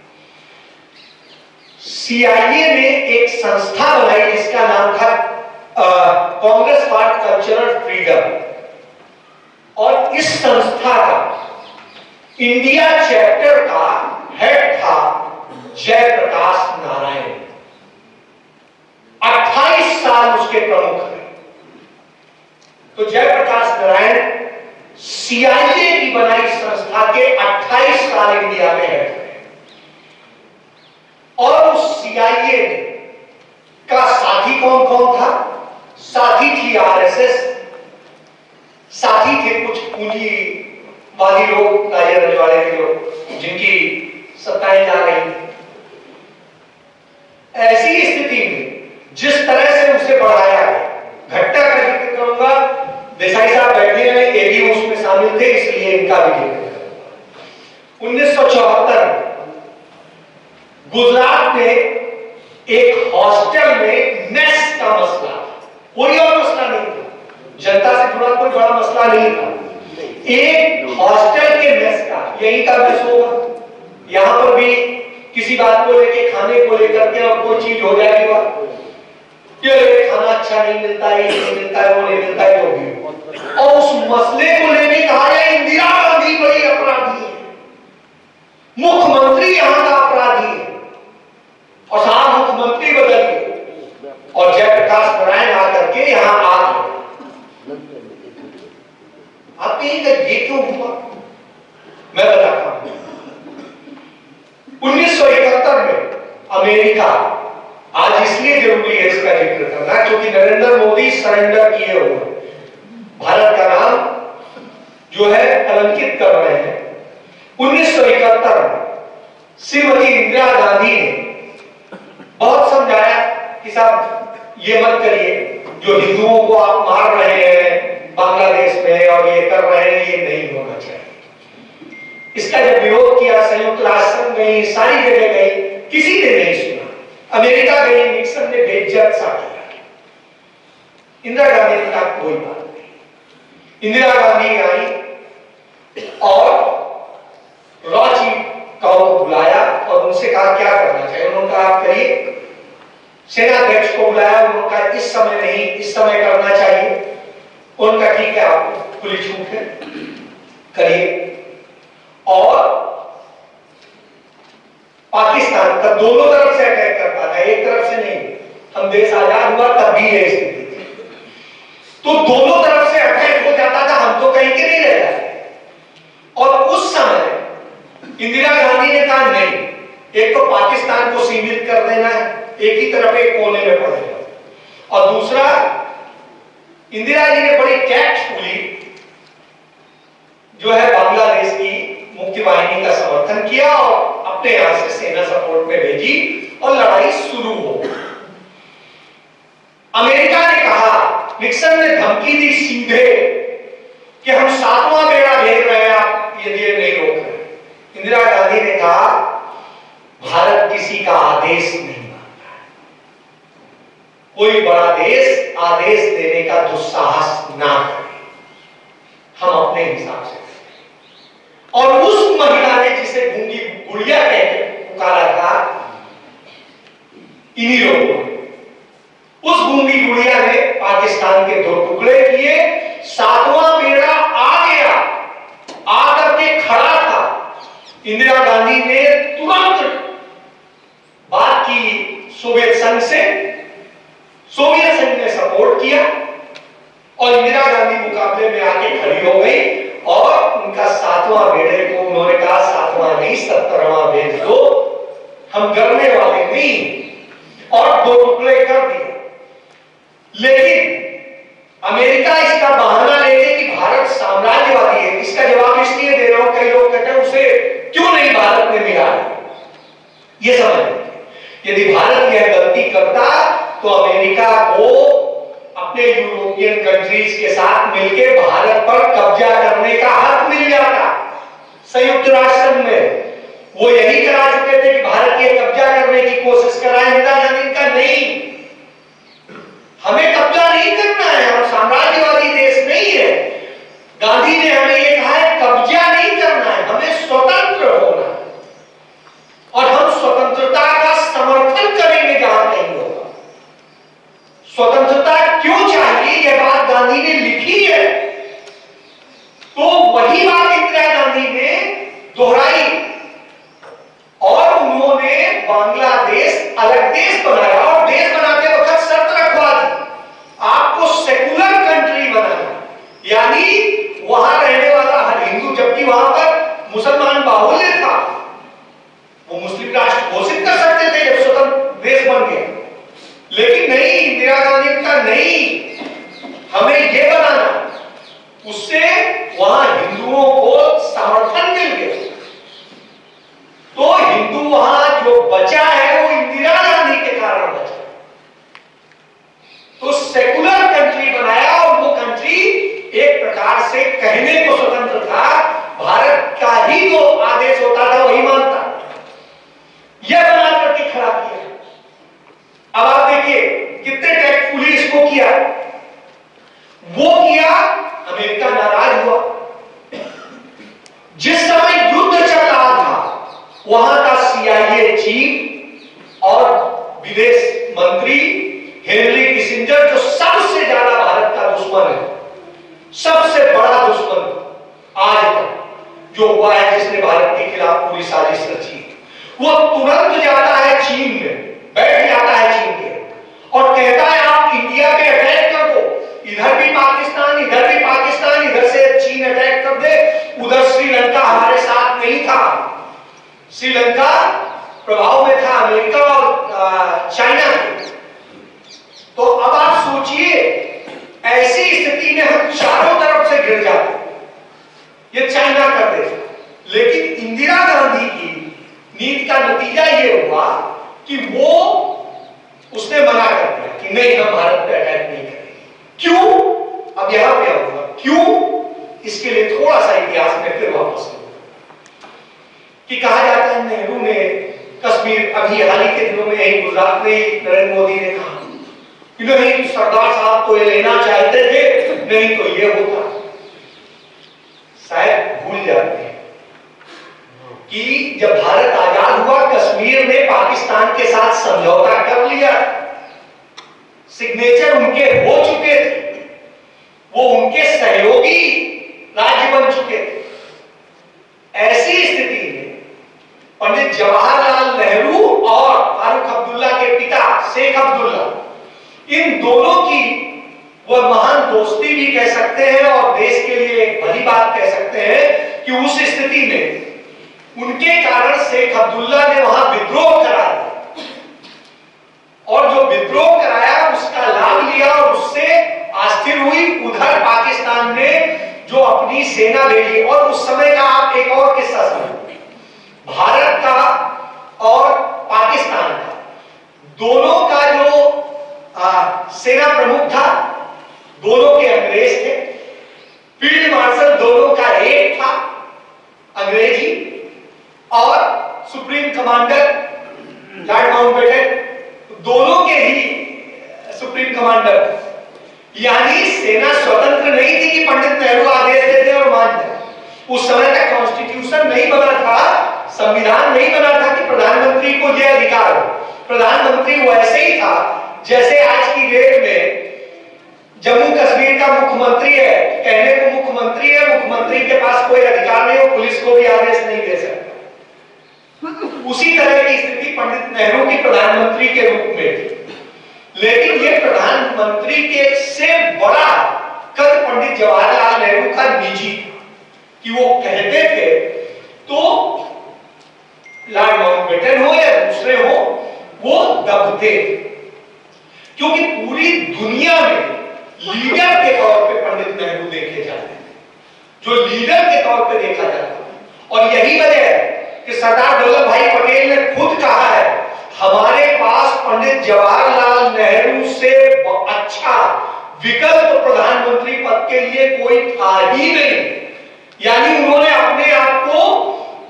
सीआईए ने एक संस्था बनाई जिसका नाम था कांग्रेस फॉर कल्चरल फ्रीडम, और इस संस्था का इंडिया चैप्टर का हेड था जयप्रकाश नारायण। 28 साल उसके प्रमुख रहे। तो जयप्रकाश नारायण सीआईए की बनाई संस्था के 28 साल इंडिया में हेड रहे। और उस सीआईए का साथी कौन कौन था? साथी थी आरएसएस, साथी थे कुछ पूंजीवादी लोग, राजा रजवाड़े के लोग, जिनकी सत्ताएं जा रही थी। ऐसी स्थिति में जिस तरह से उसे बढ़ाया गया, घटना का जिक्र करूंगा, देसाई साहब बैठे हैं, ये भी उसमें शामिल थे, इसलिए इनका भी जिक्र करूंगा। 1974 गुजरात में एक हॉस्टल में मेस का मसला, कोई और मसला नहीं था, जनता से जुड़ा कोई बड़ा मसला नहीं था। एक हॉस्टल के मेस का, यही का मेस होगा, यहां पर भी किसी बात को लेके, खाने को लेकर के और कोई चीज हो जाएगी, ये खाना अच्छा नहीं मिलता है, ये नहीं मिलता है, वो नहीं मिलता है, जो भी। और उस मसले को लेके कहा जाए इंदिरा गांधी बड़ी अपराधी है, मुख्यमंत्री यहां का अपराधी है, और साहब मुख्यमंत्री बदल गए और जयप्रकाश नारायण आकर के यहां आ गए। आप कहेंगे ये क्यों हुआ? मैं बताता हूं। 1971 में अमेरिका, आज इसलिए जरूरी है इसका जिक्र करना क्योंकि नरेंद्र मोदी सरेंडर किए हुए, भारत का नाम जो है कलंकित कर रहे हैं। 1971 में श्रीमती इंदिरा गांधी ने बहुत समझाया कि साहब ये मत करिए, जो हिंदुओं को आप मार रहे हैं बांग्लादेश में और ये कर रहे हैं, ये नहीं होना चाहिए। इसका जब विरोध किया, संयुक्त राष्ट्र संघ गई, सारी जगह गई, किसी ने नहीं सुना। अमेरिका गई, निक्सन ने बेइज्जत सा किया। इंदिरा गांधी ने कहा कोई बात नहीं। इंदिरा गांधी आई और रॉ चीफ को बुलाया और उनसे कहा क्या करना चाहिए। उन्होंने कहा आप करिए, सेनाध्यक्ष को बुलाया, उनका इस समय नहीं, इस समय करना चाहिए। उनका ठीक है, आप खुली छूट है, करिए। और पाकिस्तान का दोनों तरफ से अटैक करता था, एक तरफ से नहीं। हम देश आजाद हुआ तब भी यह स्थिति थी, तो दोनों तरफ से अटैक हो जाता था, हम तो कहीं के नहीं रह जाते। और उस समय इंदिरा गांधी ने कहा नहीं, एक तो पाकिस्तान को सीमित कर देना है, एक ही तरफ एक कोने में पड़ेगा, और दूसरा इंदिरा जी ने बड़ी टैक्टफुली जो है बांग्लादेश की मुक्ति वाहिनी का समर्थन किया और अपने यहां से सेना सपोर्ट में भेजी और लड़ाई शुरू हो। अमेरिका ने कहा, निक्सन ने धमकी दी सीधे कि हम 7वां बेड़ा भेज रहे हैं, आप ये नहीं रोक रहे। इंदिरा गांधी ने कहा, भारत किसी का आदेश नहीं मानता है, कोई बड़ा देश आदेश देने का दुस्साहस ना करे, हम अपने हिसाब से। और उस महिला ने जिसे गूंगी गुड़िया कहकर पुकारा था इन्हीं लोगों ने, उस गूंगी गुड़िया ने पाकिस्तान के 2 टुकड़े किए। 7वां बेड़ा आ गया, आकर के खड़ा था। इंदिरा गांधी ने तुरंत बात की सोवियत संघ से, सोवियत संघ ने सपोर्ट किया और इंदिरा गांधी मुकाबले में आके खड़ी हो गई और उनका 7वां बेड़े को उन्होंने कहा 7वां नहीं 17वां भेज दो, हम डरने वाले नहीं, और 2 टुकड़े कर दिए। लेकिन अमेरिका इसका बहाना लेके कि भारत साम्राज्यवादी है, इसका जवाब इसलिए दे रहा हूं, कई लोग कहते हैं उसे क्यों नहीं भारत ने मिला, ये समझ। यदि भारत यह गलती करता तो अमेरिका को अपने यूरोपियन कंट्रीज के साथ मिलकर भारत पर कब्जा करने का हक मिल जाता। संयुक्त राष्ट्र संघ में वो यही करा चुके थे कि भारत के कब्जा करने की कोशिश कराए। इंदिरा गांधी का नहीं, हमें कब्जा नहीं करना है, हम साम्राज्यवादी देश नहीं है। गांधी ने हमें यह कहा है कब्जा नहीं करना है, हमें स्वतंत्र होना है और हम स्वतंत्रता का समर्थन करेंगे जहां कहीं होगा। स्वतंत्रता क्यों चाहिए, यह बात गांधी ने लिखी है, तो वही बात इंदिरा गांधी ने दोहराई और उन्होंने बांग्लादेश अलग देश बनाया और देश बनाते वक्त शर्त रखवा दी, आपको सेकुलर कंट्री बनाना, यानी वहां रहने वाला हर हिंदू, जबकि वहां पर मुसलमान बाहुल्य था, वो मुस्लिम राष्ट्र घोषित कर सकते थे जब स्वतंत्र देश बन गया, लेकिन नहीं, इंदिरा गांधी का नहीं, हमें ये बनाना, उससे वहां हिंदुओं को समर्थन मिल गया, तो हिंदू वहां जो बचा है वो इंदिरा गांधी के कारण बचा, तो सेकुलर कंट्री बनाया और वो कंट्री एक प्रकार से कहने को स्वतंत्र था, भारत का ही जो आदेश होता था वही मानता, यह बना करके खड़ा किया। अब आप देखिए कितने टैक्टफुली इसको किया, वो किया, अमेरिका नाराज हुआ। जिस समय युद्ध चल रहा था वहां का CIA चीफ और विदेश मंत्री हेनरी किसिंजर, जो सबसे ज्यादा भारत का दुश्मन है, सबसे बड़ा दुश्मन आज तक जो हुआ है, जिसने भारत के खिलाफ पूरी साजिश रची, वो तुरंत जाता है चीन में, बैठ जाता है चीन के और कहता है आप इंडिया पे अटैक कर दो, इधर भी पाकिस्तान, इधर भी पाकिस्तान, इधर से चीन अटैक कर दे, उधर श्रीलंका हमारे साथ नहीं था, श्रीलंका प्रभाव में था अमेरिका और चाइना के। तो अब आप सोचिए ऐसी स्थिति में हम चारों तरफ से गिर जाते, ये चाइना कर दे। लेकिन इंदिरा गांधी की नीति का नतीजा ये हुआ कि वो उसने मना कर दिया कि नहीं, हम भारत पे अटैक नहीं करेंगे। क्यों? अब यहां पे आऊंगा क्यों, इसके लिए थोड़ा सा इतिहास में फिर वापस कि कहा जाता है नेहरू ने कश्मीर, अभी हाल ही के दिनों में यही गुजरात में नरेंद्र मोदी ने कहा कि नहीं, सरदार साहब तो ये लेना चाहते थे, नहीं तो ये होता। शायद भूल जाते हैं कि जब भारत आजाद हुआ, कश्मीर ने पाकिस्तान के साथ समझौता कर लिया सिग्नेचर उनके हो चुके थे, वो उनके सहयोगी राज्य बन चुके थे। ऐसी स्थिति में पंडित जवाहरलाल नेहरू और फारूक अब्दुल्ला के पिता शेख अब्दुल्ला, इन दोनों की वह महान दोस्ती भी कह सकते हैं और देश के लिए एक बड़ी बात कह सकते हैं कि उस स्थिति में उनके कारण शेख अब्दुल्ला ने वहां विद्रोह करा दिया और जो विद्रोह कराया उसका लाभ लिया और उससे अस्थिर हुई। उधर पाकिस्तान ने जो अपनी सेना भेजी, और उस समय का आप एक और किस्सा सुनिए, भारत का और पाकिस्तान का दोनों का जो सेना प्रमुख था, दोनों के अंग्रेज थे। फील्ड मार्शल दोनों का एक था अंग्रेजी, और सुप्रीम कमांडर लॉर्ड माउंटबेटन दोनों के ही सुप्रीम कमांडर। यानी सेना स्वतंत्र नहीं थी कि पंडित नेहरू आदेश देते और मान जाए। उस समय का कॉन्स्टिट्यूशन नहीं बना था, संविधान नहीं बना था कि प्रधानमंत्री को यह अधिकार हो। प्रधानमंत्री वैसे ही था जैसे आज की डेट में जम्मू कश्मीर का मुख्यमंत्री है, कहने को मुख्यमंत्री है, मुख्यमंत्री के पास कोई अधिकार नहीं हो, पुलिस को भी आदेश नहीं दे सकता। उसी तरह की स्थिति पंडित नेहरू की प्रधानमंत्री के रूप में थी। लेकिन ये प्रधानमंत्री के से बड़ा कद पंडित जवाहरलाल नेहरू का निजी कि वो कहते थे तो लॉर्ड माउंटबेटन हो या दूसरे हो, वो दबते, क्योंकि पूरी दुनिया में लीडर के तौर पे पंडित नेहरू देखे जाते हैं, जो लीडर के तौर पे देखा जाता है। और यही वजह है कि सरदार वल्लभ भाई पटेल ने खुद कहा है, हमारे पास पंडित जवाहरलाल नेहरू से अच्छा विकल्प प्रधानमंत्री पद के लिए कोई था ही नहीं। यानी उन्होंने अपने आप को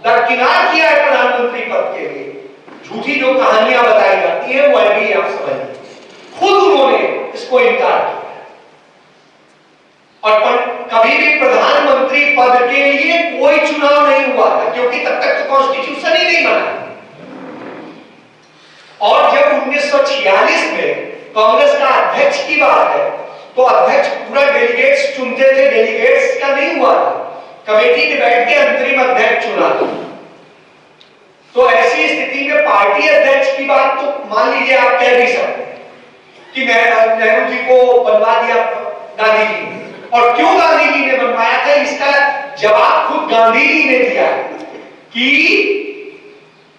दरकिनार किया है प्रधानमंत्री पद के लिए। झूठी जो कहानियां बताई जाती है वो भी आप समझिए, खुद उन्होंने इसको इनकार किया और कभी भी प्रधानमंत्री पद के लिए कोई चुनाव नहीं हुआ था, क्योंकि तब तक तो कॉन्स्टिट्यूशन ही नहीं बना। और जब 1946 में कांग्रेस का अध्यक्ष की बात है तो अध्यक्ष पूरा डेलीगेट्स चुनते थे, डेलीगेट्स का नहीं हुआ था, कमेटी ने बैठ के अंतरिम अध्यक्ष चुना था। तो ऐसी स्थिति में पार्टी अध्यक्ष की बात तो मान लीजिए आप कह भी सकते हैं कि नेहरू जी को बनवा दिया गांधी जी ने, और क्यों गांधी जी ने बनवाया था इसका जवाब खुद गांधी जी ने दिया कि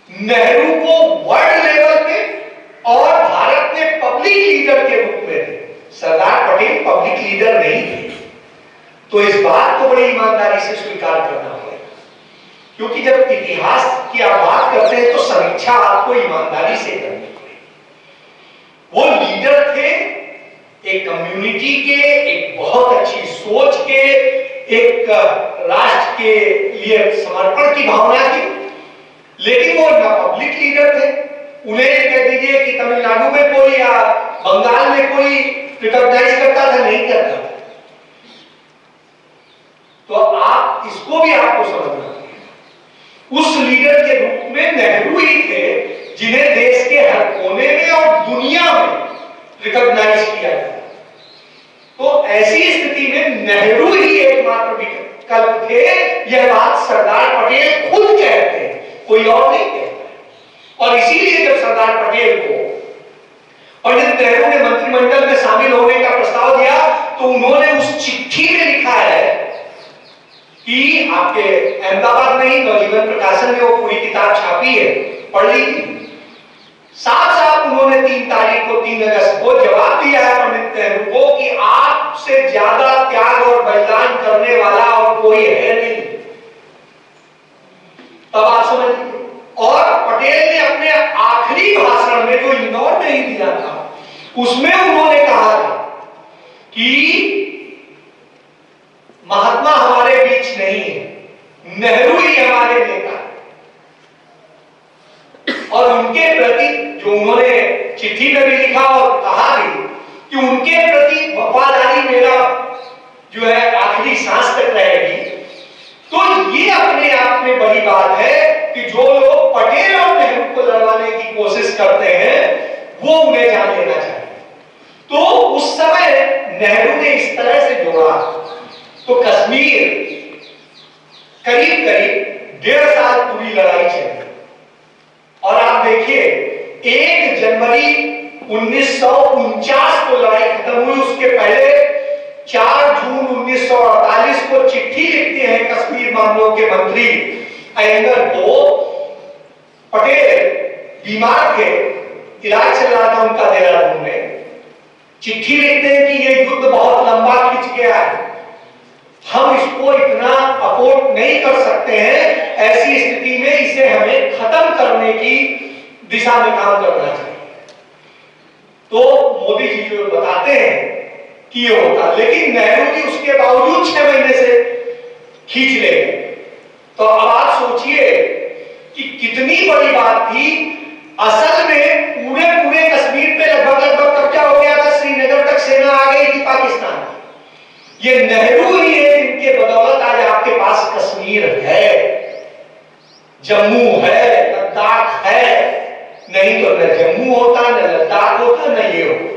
नेहरू को वर्ल्ड लेवल पे और भारत में पब्लिक लीडर के रूप में थे, सरदार पटेल पब्लिक लीडर नहीं थे। तो इस बात को बड़ी ईमानदारी से स्वीकार करना पड़ेगा, क्योंकि जब इतिहास की आप बात करते हैं तो समीक्षा आपको ईमानदारी से करनी पड़ेगी। वो लीडर थे एक कम्युनिटी के, एक बहुत अच्छी सोच के, एक राष्ट्र के लिए समर्पण की भावना थी, लेकिन वो ना पब्लिक लीडर थे। उन्हें कह दीजिए कि तमिलनाडु में कोई या बंगाल में कोई रिकॉग्नाइज करता था, नहीं करता था। तो आप इसको भी आपको समझना है, उस लीडर के रूप में नेहरू ही थे जिन्हें देश के हर कोने में और दुनिया में रिकॉग्नाइज किया जाता। तो ऐसी स्थिति में नेहरू ही एकमात्र विकल्प थे, यह बात सरदार पटेल खुद कहते हैं, कोई और नहीं कहता। और इसीलिए जब सरदार पटेल को पंडित नेहरू ने मंत्रिमंडल में शामिल होने का प्रस्ताव दिया तो उन्होंने उस चिट्ठी में लिखा है कि आपके अहमदाबाद में ही नवजीवन प्रकाशन में वो पूरी किताब छापी है, पढ़ लीजिए। साफ साफ उन्होंने 3 तारीख को 3 अगस्त को जवाब दिया है पंडित नेहरू को कि आपसे ज्यादा त्याग और बलिदान करने वाला और कोई है नहीं। तब आप समझिए। और पटेल ने अपने आखिरी भाषण में जो इंदौर में ही दिया था उसमें उन्होंने कहा था कि महात्मा हमारे बीच नहीं है, नेहरू ही हमारे नेता है। और उनके प्रति जो उन्होंने चिट्ठी में भी लिखा और कहा भी कि उनके प्रति वफादारी मेरा जो है आखिरी सांस तक रहेगी। तो ये अपने आप में बड़ी बात है कि जो लोग पटेल और नेहरू को लड़वाने की कोशिश करते हैं वो उन्हें जान लेना चाहिए तो उस समय नेहरू ने इस तरह से जोड़ा तो कश्मीर करीब करीब 1.5 साल पूरी लड़ाई चली। और आप देखिए 1 जनवरी 1949 को लड़ाई खत्म हुई। उसके पहले 4 जून 1948 को चिट्ठी लिखते हैं कश्मीर मामलों के मंत्री अयंगर को। पटेल बीमार थे, इलाज चल रहा था उनका देहरादून में। चिट्ठी लिखते हैं कि ये युद्ध बहुत लंबा खिंच गया है, हम इसको इतना अफोर्ड नहीं कर सकते हैं, ऐसी स्थिति में इसे हमें खत्म करने की दिशा में काम करना चाहिए। तो मोदी जी जो बताते हैं कि ये होता, लेकिन नेहरू जी उसके बावजूद 6 महीने से खींच ले। तो अब आप सोचिए कि कितनी बड़ी बात थी। असल में पूरे कश्मीर पे लगभग कब्जा हो गया था, श्रीनगर तक सेना आ गई थी पाकिस्तान की। ये नेहरू ही है जिनके बदौलत आज आपके पास कश्मीर है, जम्मू है, लद्दाख है। नहीं तो न जम्मू होता, न लद्दाख होता, न ये होता।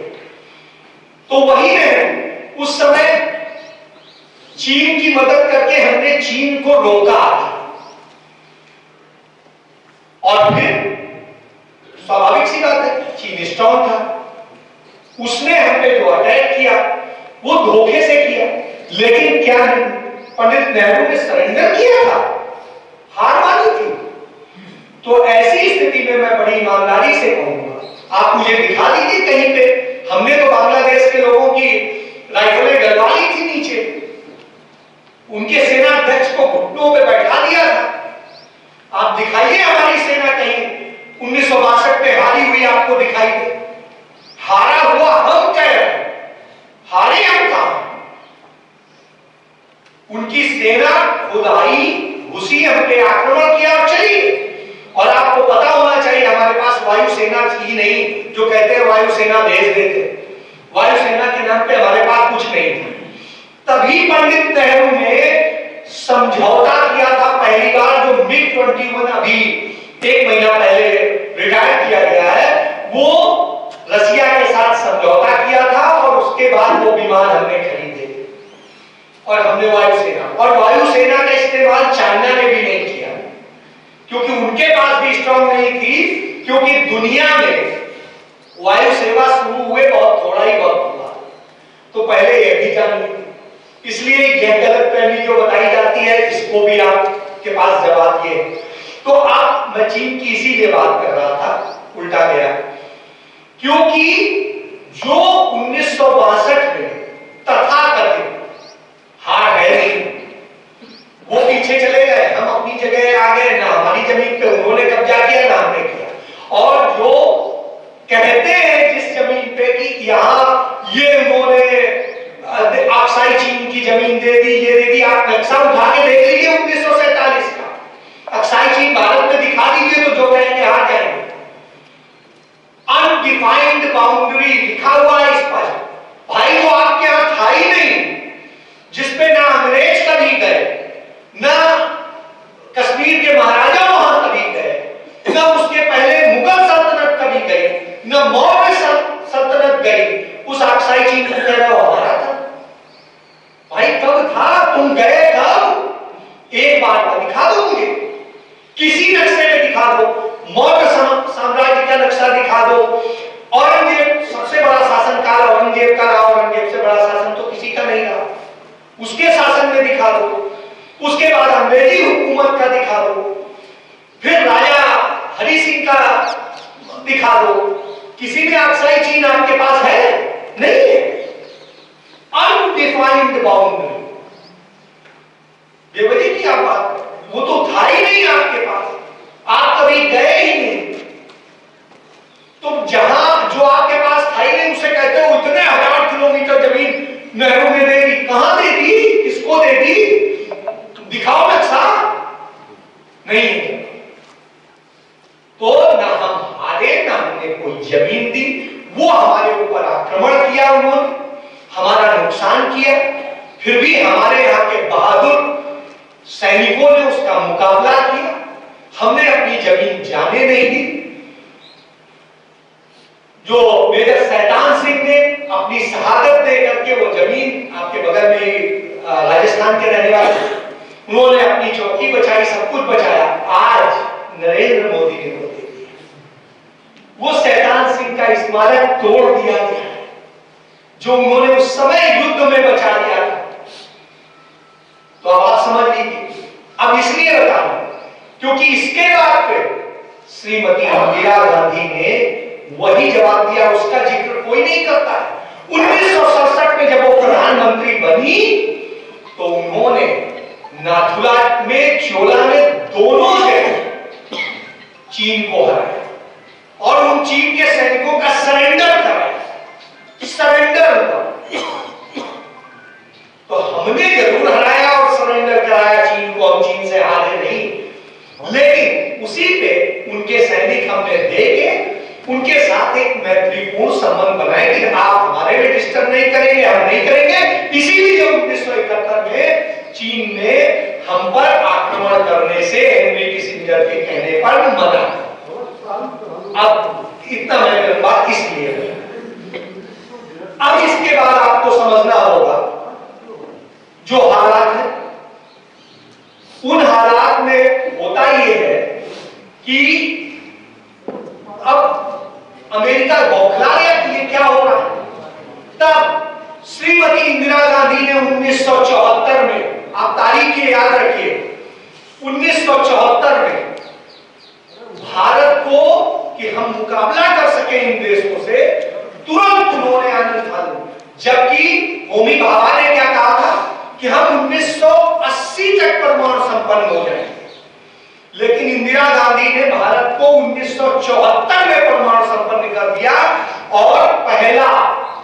तो वही नेहरू उस समय चीन की मदद करके हमने चीन को रोका और फिर स्वाभाविक सी बात है चीन स्ट्रांग था, उसने हम पे जो अटैक किया वो धोखे से किया। लेकिन क्या पंडित नेहरू ने सरेंडर किया था, हार मानी थी। तो ऐसी स्थिति में मैं बड़ी ईमानदारी से कहूंगा, आप मुझे दिखा दीजिए कहीं पे हमने तो बांग्लादेश के लोगों की राइफलें गलवा ली थी नीचे, उनके सेना अध्यक्ष को घुटनों पे बैठा दिया था। आप दिखाइए हमारी सेना कहीं 1962 में हारी हुई आपको दिखाई दे। हारा हुआ हम कह रहे हैं, हारे हम कहां? उनकी सेना खुद आई, घुसी, हम पे आक्रमण किया और चली। और आपको पता होना चाहिए हमारे पास वायुसेना थी नहीं, जो कहते हैं वायुसेना भेज देते, वायुसेना के नाम पे हमारे पास कुछ नहीं था। तभी पंडित नेहरू ने समझौता किया था पहली बार, जो MiG-21 अभी 1 महीना पहले रिटायर किया गया है, वो रसिया के साथ समझौता किया था। और उसके बाद वो विमान हमने खरीदे और हमने वायुसेना का इस्तेमाल चाइना ने भी नहीं किया, क्योंकि उनके पास भी स्ट्रांग नहीं थी। क्योंकि दुनिया में वायु सेवा शुरू हुए बहुत थोड़ा ही वक्त हुआ, तो पहले यह भी जानिए। इसलिए यह गलतफहमी जो बताई जाती है, इसको भी आपके पास जवाब ये। तो आप, मैं चीन की इसीलिए बात कर रहा था, उल्टा गया, क्योंकि जो 1962 में तथाकथित हार है नहीं, वो पीछे चले गए, हम अपनी जगह आ गए, ना हमारी जमीन पे उन्होंने कब्जा किया ना हमने किया। और जो कहते हैं जिस जमीन पे कि यहां ये उन्होंने अक्साई चीन की जमीन दे दी, ये दे दी, आप नक्शा उठा के देख लीजिए 1947 का, अक्साई चीन भारत में दिखा दीजिए तो जो कहेंगे हार जाएंगे। अनडिफाइंड बाउंड्री लिखा हुआ है स्पष्ट। भाई वो आपके यहां था ही नहीं, जिसपे ना अंग्रेज कभी गए, ना कश्मीर के महाराजा वहां कभी गए, ना उसके पहले मुगल सल्तनत कभी गई, ना मौर्य सल्तनत गई। उस अक्साई चीन को कहना हमारा था। भाई कब था, तुम गए कब? एक बार दिखा दो मुझे, किसी नक्शे में दिखा दो, मौर्य साम्राज्य का नक्शा दिखा दो। औरंगजेब सबसे बड़ा शासनकाल औरंगजेब का रहा, औरंगजेब से बड़ा शासन तो किसी का नहीं रहा, उसके शासन में दिखा दो। उसके बाद अंग्रेजी हुकूमत का दिखा दो, फिर राजा हरि सिंह का दिखा दो। किसी में अक्साई चीन आपके पास है? नहीं है। अनडिफाइंड बाउंड्री, बेवजह की आप बात, वो तो था ही नहीं आपके पास, आप कभी गए ही नहीं। तो जहां जो आपके पास था ही नहीं, उसे कहते हो इतने 1000 किलोमीटर जमीन नेहरू ने दे दी। कहां दे दी, किसको दे दी, दिखाओ नक्शा। नहीं, तो ना हम हारे, ना हमने कोई जमीन दी, वो हमारे ऊपर आक्रमण किया, उन्होंने हमारा नुकसान किया। फिर भी हमारे यहां के बहादुर सैनिकों ने उसका मुकाबला किया, हमने अपनी जमीन जाने नहीं दी। जो मेजर शैतान सिंह ने अपनी शहादत दे करके, वो जमीन आपके बगल में राजस्थान के रहने वाले, उन्होंने अपनी चौकी बचाई, सब कुछ बचाया। आज नरेंद्र मोदी ने वो दे दिया। वो शैतान सिंह का स्मारक तोड़ दिया गया है जो उन्होंने उस समय युद्ध में बचा लिया था। तो अब आप समझ लीजिए। अब इसलिए बता रहा हूं क्योंकि इसके बाद फिर श्रीमती इंदिरा गांधी ने वही जवाब दिया, उसका जिक्र कोई नहीं करता है। 1967 में जब वो प्रधानमंत्री बनी तो उन्होंने नाथुला में, चोला में, दोनों जगह चीन को हराया और उन चीन के सैनिकों का सरेंडर कराया। सरेंडर तो हमने जरूर हराया और सरेंडर कराया चीन को, हम चीन से हारे नहीं, लेकिन उसी पे उनके सैनिक हमने देके उनके साथ एक मैत्रीपूर्ण संबंध बनाए कि आप हमारे में डिस्टर्ब नहीं करेंगे, हम नहीं करेंगे। इसीलिए 1971 में चीन ने हम पर आक्रमण करने से हेनरी किसिंजर के कहने पर मना। अब इतना मैंने बात इसलिए, अब इसके बाद आपको समझना होगा जो हालात है, उन हालात में होता यह है कि अब अमेरिका बौखला गया कि ये क्या हो रहा है। तब श्रीमती इंदिरा गांधी ने 1974 में, आप तारीख याद रखिए, 1974 में भारत को कि हम मुकाबला कर सके इन देशों से, तुरंत उन्होंने आनंद ठान, जबकि होमी भाभा ने क्या कहा था कि हम 1980 तक परमाणु संपन्न हो जाएंगे, लेकिन इंदिरा गांधी ने भारत को 1974 में परमाणु संपन्न कर दिया और पहला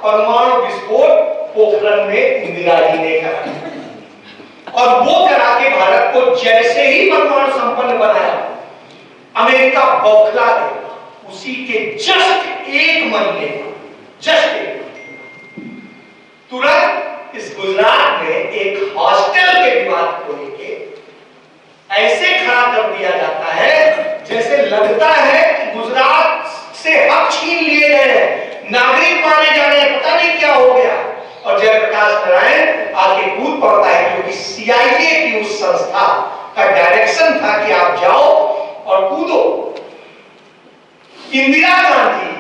परमाणु विस्फोट पोखरण में इंदिरा जी ने करा और वो करा के भारत को जैसे ही परमाणु संपन्न बनाया, अमेरिका बौखला गया। उसी के जस्ट एक महीने तुरंत इस गुजरात में एक हॉस्टल के विवाद को लेके ऐसे खड़ा कर दिया जाता है जैसे लगता है कि गुजरात से हक छीन लिए गए हैं, नागरिक मारे जा रहे हैं, पता नहीं क्या हो गया। और जयप्रकाश नारायण आके कूद पड़ता है क्योंकि सीआईए की उस संस्था का डायरेक्शन था कि आप जाओ और कूदो। इंदिरा गांधी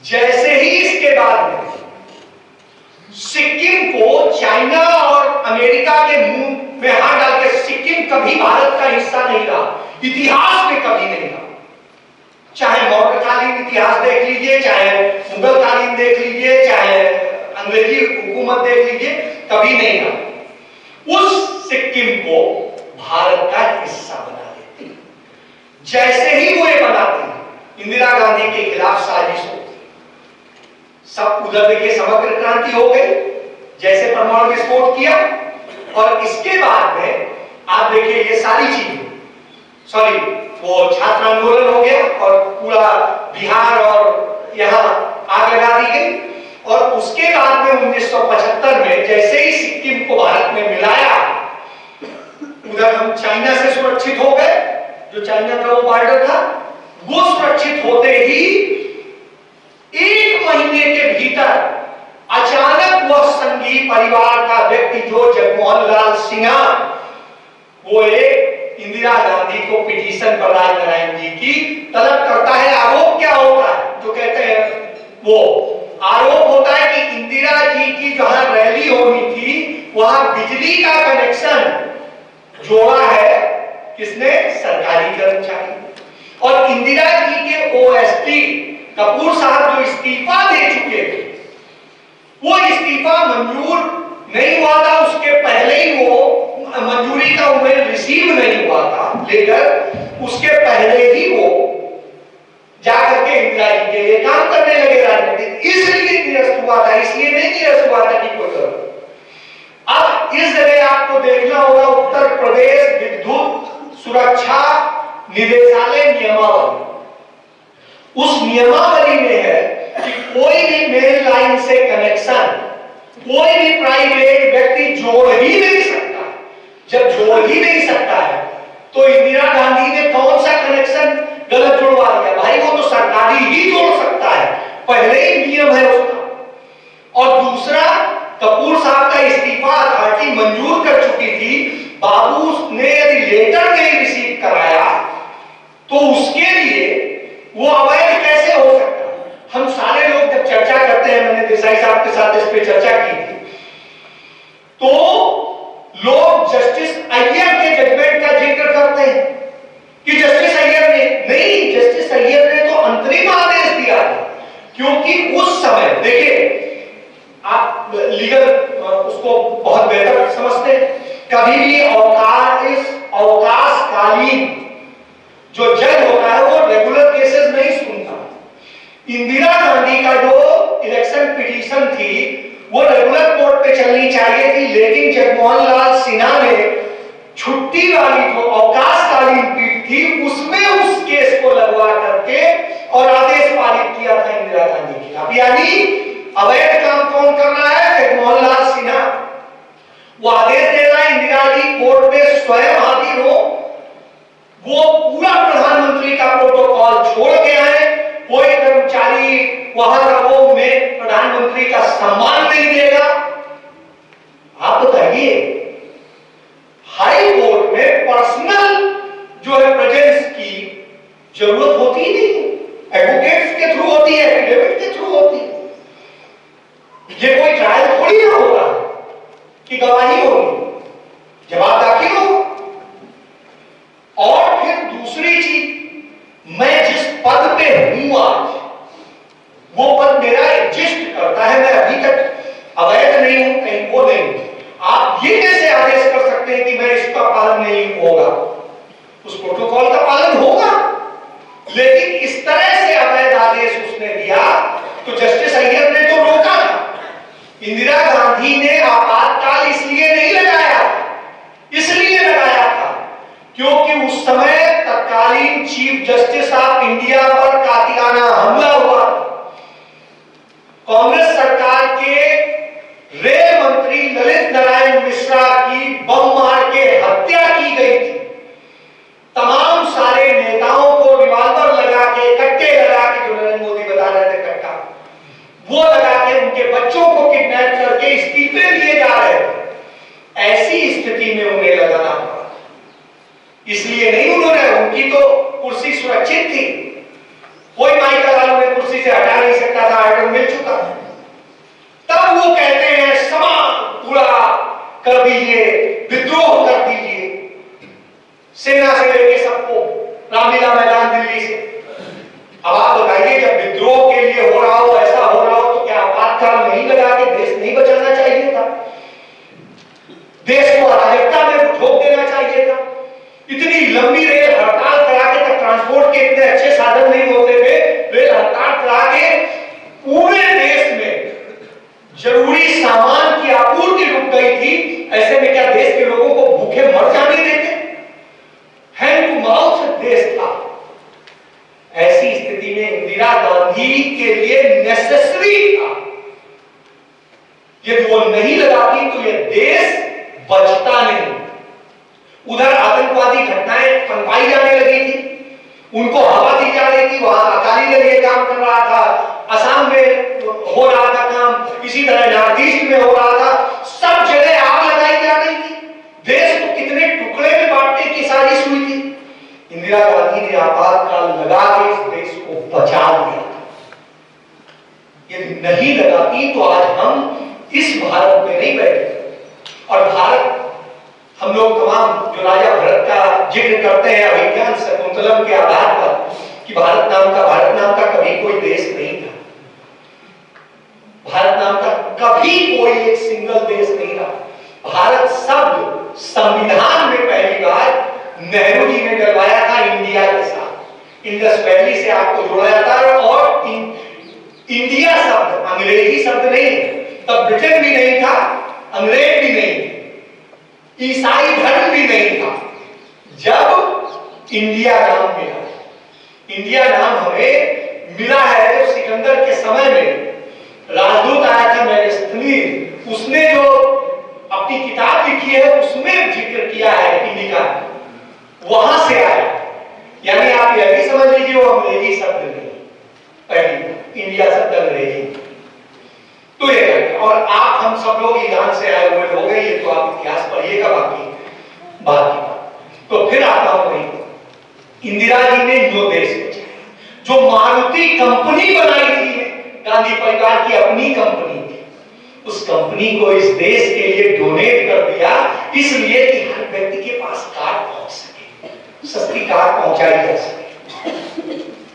जैसे ही इसके बाद में सिक्किम को चाइना और अमेरिका के मुंह में हाथ डाल के, सिक्किम कभी भारत का हिस्सा नहीं रहा, इतिहास में कभी नहीं रहा। चाहे मौर्यकालीन इतिहास देख लीजिए, चाहे मुगल कालीन देख लीजिए, चाहे अंग्रेजी हुकूमत देख लीजिए, कभी नहीं रहा। उस सिक्किम को भारत का हिस्सा बना देते। जैसे ही वो ये बनाते, इंदिरा गांधी के खिलाफ साजिश होती, सब उधर देखिए समग्र क्रांति हो गई, जैसे परमाणु विस्फोट किया। और इसके बाद में आप देखिए ये सारी चीजें, सॉरी वो छात्र आंदोलन हो गया और पूरा बिहार और यहां आग लगा दी गई। और उसके बाद में 1975 में जैसे ही सिक्किम को भारत में मिलाया, उधर हम चाइना से सुरक्षित हो गए, जो चाइना का वो बॉर्डर था, वो सुरक्षित होते ही एक महीने के भीतर अचानक वह संघी परिवार का व्यक्ति जो जगमोहन लाल सिन्हा, वो एक इंदिरा गांधी को पिटीशन पर राजनारायण जी की तलब करता है। आरोप क्या होता है, जो कहते हैं वो आरोप होता है कि इंदिरा जी की जहां रैली होनी थी वहां बिजली का कनेक्शन जोड़ा है किसने, सरकारी कर्मचारी। और इंदिरा जी के ओएसडी कपूर साहब जो इस्तीफा दे चुके थे, वो इस्तीफा मंजूर नहीं हुआ था, उसके पहले ही वो मंजूरी का उन्हें रिसीव नहीं हुआ था लेटर, उसके पहले ही वो जाकर के इंदिरा जी के लिए काम करने लगे राजनीति। इसलिए निरस्त हुआ था, इसलिए नहीं निरस्त हुआ था कि कोई जरूरत। अब इस जगह आपको देखना होगा उत्तर प्रदेश विद्युत सुरक्षा निदेशालय नियमावली, उस नियमावली में है कि कोई भी मेन लाइन से कनेक्शन कोई भी प्राइवेट व्यक्ति जोड़ ही नहीं सकता। जब जोड़ ही नहीं सकता है तो इंदिरा गांधी ने कौन सा कनेक्शन गलत जुड़वा दिया? भाई वो तो सरकारी ही जोड़ सकता है, पहले ही नियम है उसका। और दूसरा, कपूर साहब का इस्तीफा अथॉरिटी मंजूर कर चुकी थी। बाबू ने यदि लेटर नहीं रिसीव कराया तो उसके लिए वो अवैध कैसे हो सकता है? हम सारे लोग जब चर्चा करते हैं, मैंने देसाई साहब के साथ इस पे चर्चा की थी, तो लोग जस्टिस अय्यर के जजमेंट का जिक्र करते हैं कि जस्टिस अय्यर ने, नहीं, जस्टिस अय्यर ने तो अंतरिम आदेश दिया था, क्योंकि उस समय देखिए, आप लीगल उसको बहुत बेहतर समझते हैं, कभी भी अवकाशकालीन जो जज होता है वो रेगुलर केसेस नहीं सुनता। इंदिरा गांधी का जो इलेक्शन पिटीशन थी वो रेगुलर कोर्ट पे चलनी चाहिए थी, लेकिन जगमोहन लाल सिन्हा ने छुट्टी वाली जो अवकाशकालीन पीठ थी उसमें उस केस को लगवा करके और आदेश पारित किया था इंदिरा गांधी के खिलाफ। यानी अवैध काम कौन कर रहा है? जगमोहन लाल सिन्हा। वो आदेश दे रहा है इंदिरा जी कोर्ट में स्वयं हाजिर हो, वो पूरा प्रधानमंत्री का प्रोटोकॉल छोड़ के आए, कोई कर्मचारी वहां रहो में प्रधानमंत्री का सम्मान नहीं देगा। आप बताइए, हाई कोर्ट में पर्सनल जो है प्रेजेंस की जरूरत होती ही नहीं, एडवोकेट्स के थ्रू होती है, एफिडेविट के थ्रू होती है। ये कोई ट्रायल थोड़ी ना होगा कि गवाही होगी, जवाब दाखिल होगा। और फिर दूसरी चीज, मैं जिस पद पे हूं आज, वो पद मेरा एग्जिस्ट करता है, मैं अभी तक अवैध नहीं हूं, कहीं वो नहीं हूं। आप ये कैसे आदेश कर सकते हैं कि मैं इसका पालन नहीं होगा? उस प्रोटोकॉल का पालन होगा, लेकिन इस तरह से अवैध आदेश उसने दिया तो जस्टिस अय्यर ने तो रोका था। इंदिरा गांधी ने आपातकाल इसलिए नहीं लगाया, इसलिए लगाया था क्योंकि उस समय तत्कालीन चीफ जस्टिस ऑफ इंडिया पर कातिलाना हमला हुआ। कांग्रेस सरकार के रेल मंत्री ललित नारायण मिश्रा की बम मार के हत्या की गई थी। तमाम सारे नेताओं को रिवाल्वर लगा के, कट्टे लगा के, जो नरेंद्र मोदी बता रहे थे कट्टा, वो लगा के उनके बच्चों को किडनैप करके इस्तीफे लिए जा रहे थे। ऐसी स्थिति में उन्हें लगाना पड़ा, इसलिए नहीं उन्होंने, उनकी तो कुर्सी सुरक्षित थी, कोई माइका लाल उन्हें कुर्सी से हटा नहीं सकता था, आर्डर मिल चुका था। तब वो कहते हैं समा पूरा कर दीजिए, विद्रोह कर दीजिए, सेना से लेके सबको, रामलीला मैदान दिल्ली से। अब आप बताइए, जब विद्रोह के लिए हो रहा हो, ऐसा हो रहा हो, तो क्या आपातकाल नहीं लगा के देश नहीं बचाना चाहिए था? देश को अराजकता में ठोक देना चाहिए था? इतनी लंबी रेल हड़ताल करा के, तक ट्रांसपोर्ट के इतने अच्छे साधन नहीं होते थे, रेल हड़ताल करा के पूरे देश में जरूरी सामान की आपूर्ति रुक गई थी। ऐसे में क्या देश के लोगों को भूखे मर जाने देते? हैंड टू माउथ देश था। ऐसी स्थिति में इंदिरा गांधी के लिए नेसेसरी था, यदि वो नहीं लगाती तो यह देश बचता नहीं। उधर आतंकवादी घटनाएं पनपाई जाने लगी थी, उनको हवा दी जा रही थी, वहां अकाली दल ये काम कर रहा था, असम में हो रहा था काम, इसी तरह नॉर्थ ईस्ट में हो रहा था, सब जगह आग लगाई जा रही थी। देश को कितने टुकड़े में बांटने की साजिश हुई थी। इंदिरा गांधी ने आपातकाल लगा के इस देश को बचा लिया। यदि नहीं लगाती तो आज हम इस भारत में नहीं बैठे। और भारत, हम लोग तमाम जो राजा भरत का जिक्र करते हैं अभिज्ञान शकुंतलम के आधार पर कि भारत नाम का कभी कोई देश नहीं था, भारत नाम का कभी कोई एक सिंगल देश नहीं रहा। भारत शब्द संविधान में पहली बार नेहरू जी ने डलवाया था इंडिया के साथ, इंडस वैली से आपको जोड़ा जाता है। और इंडिया शब्द अंग्रेजी शब्द नहीं, तब ब्रिटेन भी नहीं था, अंग्रेज भी नहीं थे, ईसाई धर्म भी नहीं था। जब इंडिया नाम मिला, इंडिया नाम हमें मिला है तो सिकंदर के समय में राजदूत आया था मैगस्थनीज, उसने जो अपनी किताब लिखी है उसमें जिक्र किया है इंडिका, वहां से आया। यानी आप यह भी समझ लीजिए वो अंग्रेजी शब्द नहीं, पहली इंडिया शब्द और आप हम सब लोग ईरान से आए हुए लोग हैं, ये तो आप इतिहास पढ़िएगा बाकी तो फिर आता हूं वही इंदिरा जी ने जो देश बचाया, जो मारुति कंपनी बनाई थी, गांधी परिवार की अपनी कंपनी थी, उस कंपनी को इस देश के लिए डोनेट कर दिया, इसलिए कि हर व्यक्ति के पास कार पहुंच सके, सस्ती कार पहुंचाई जा सके।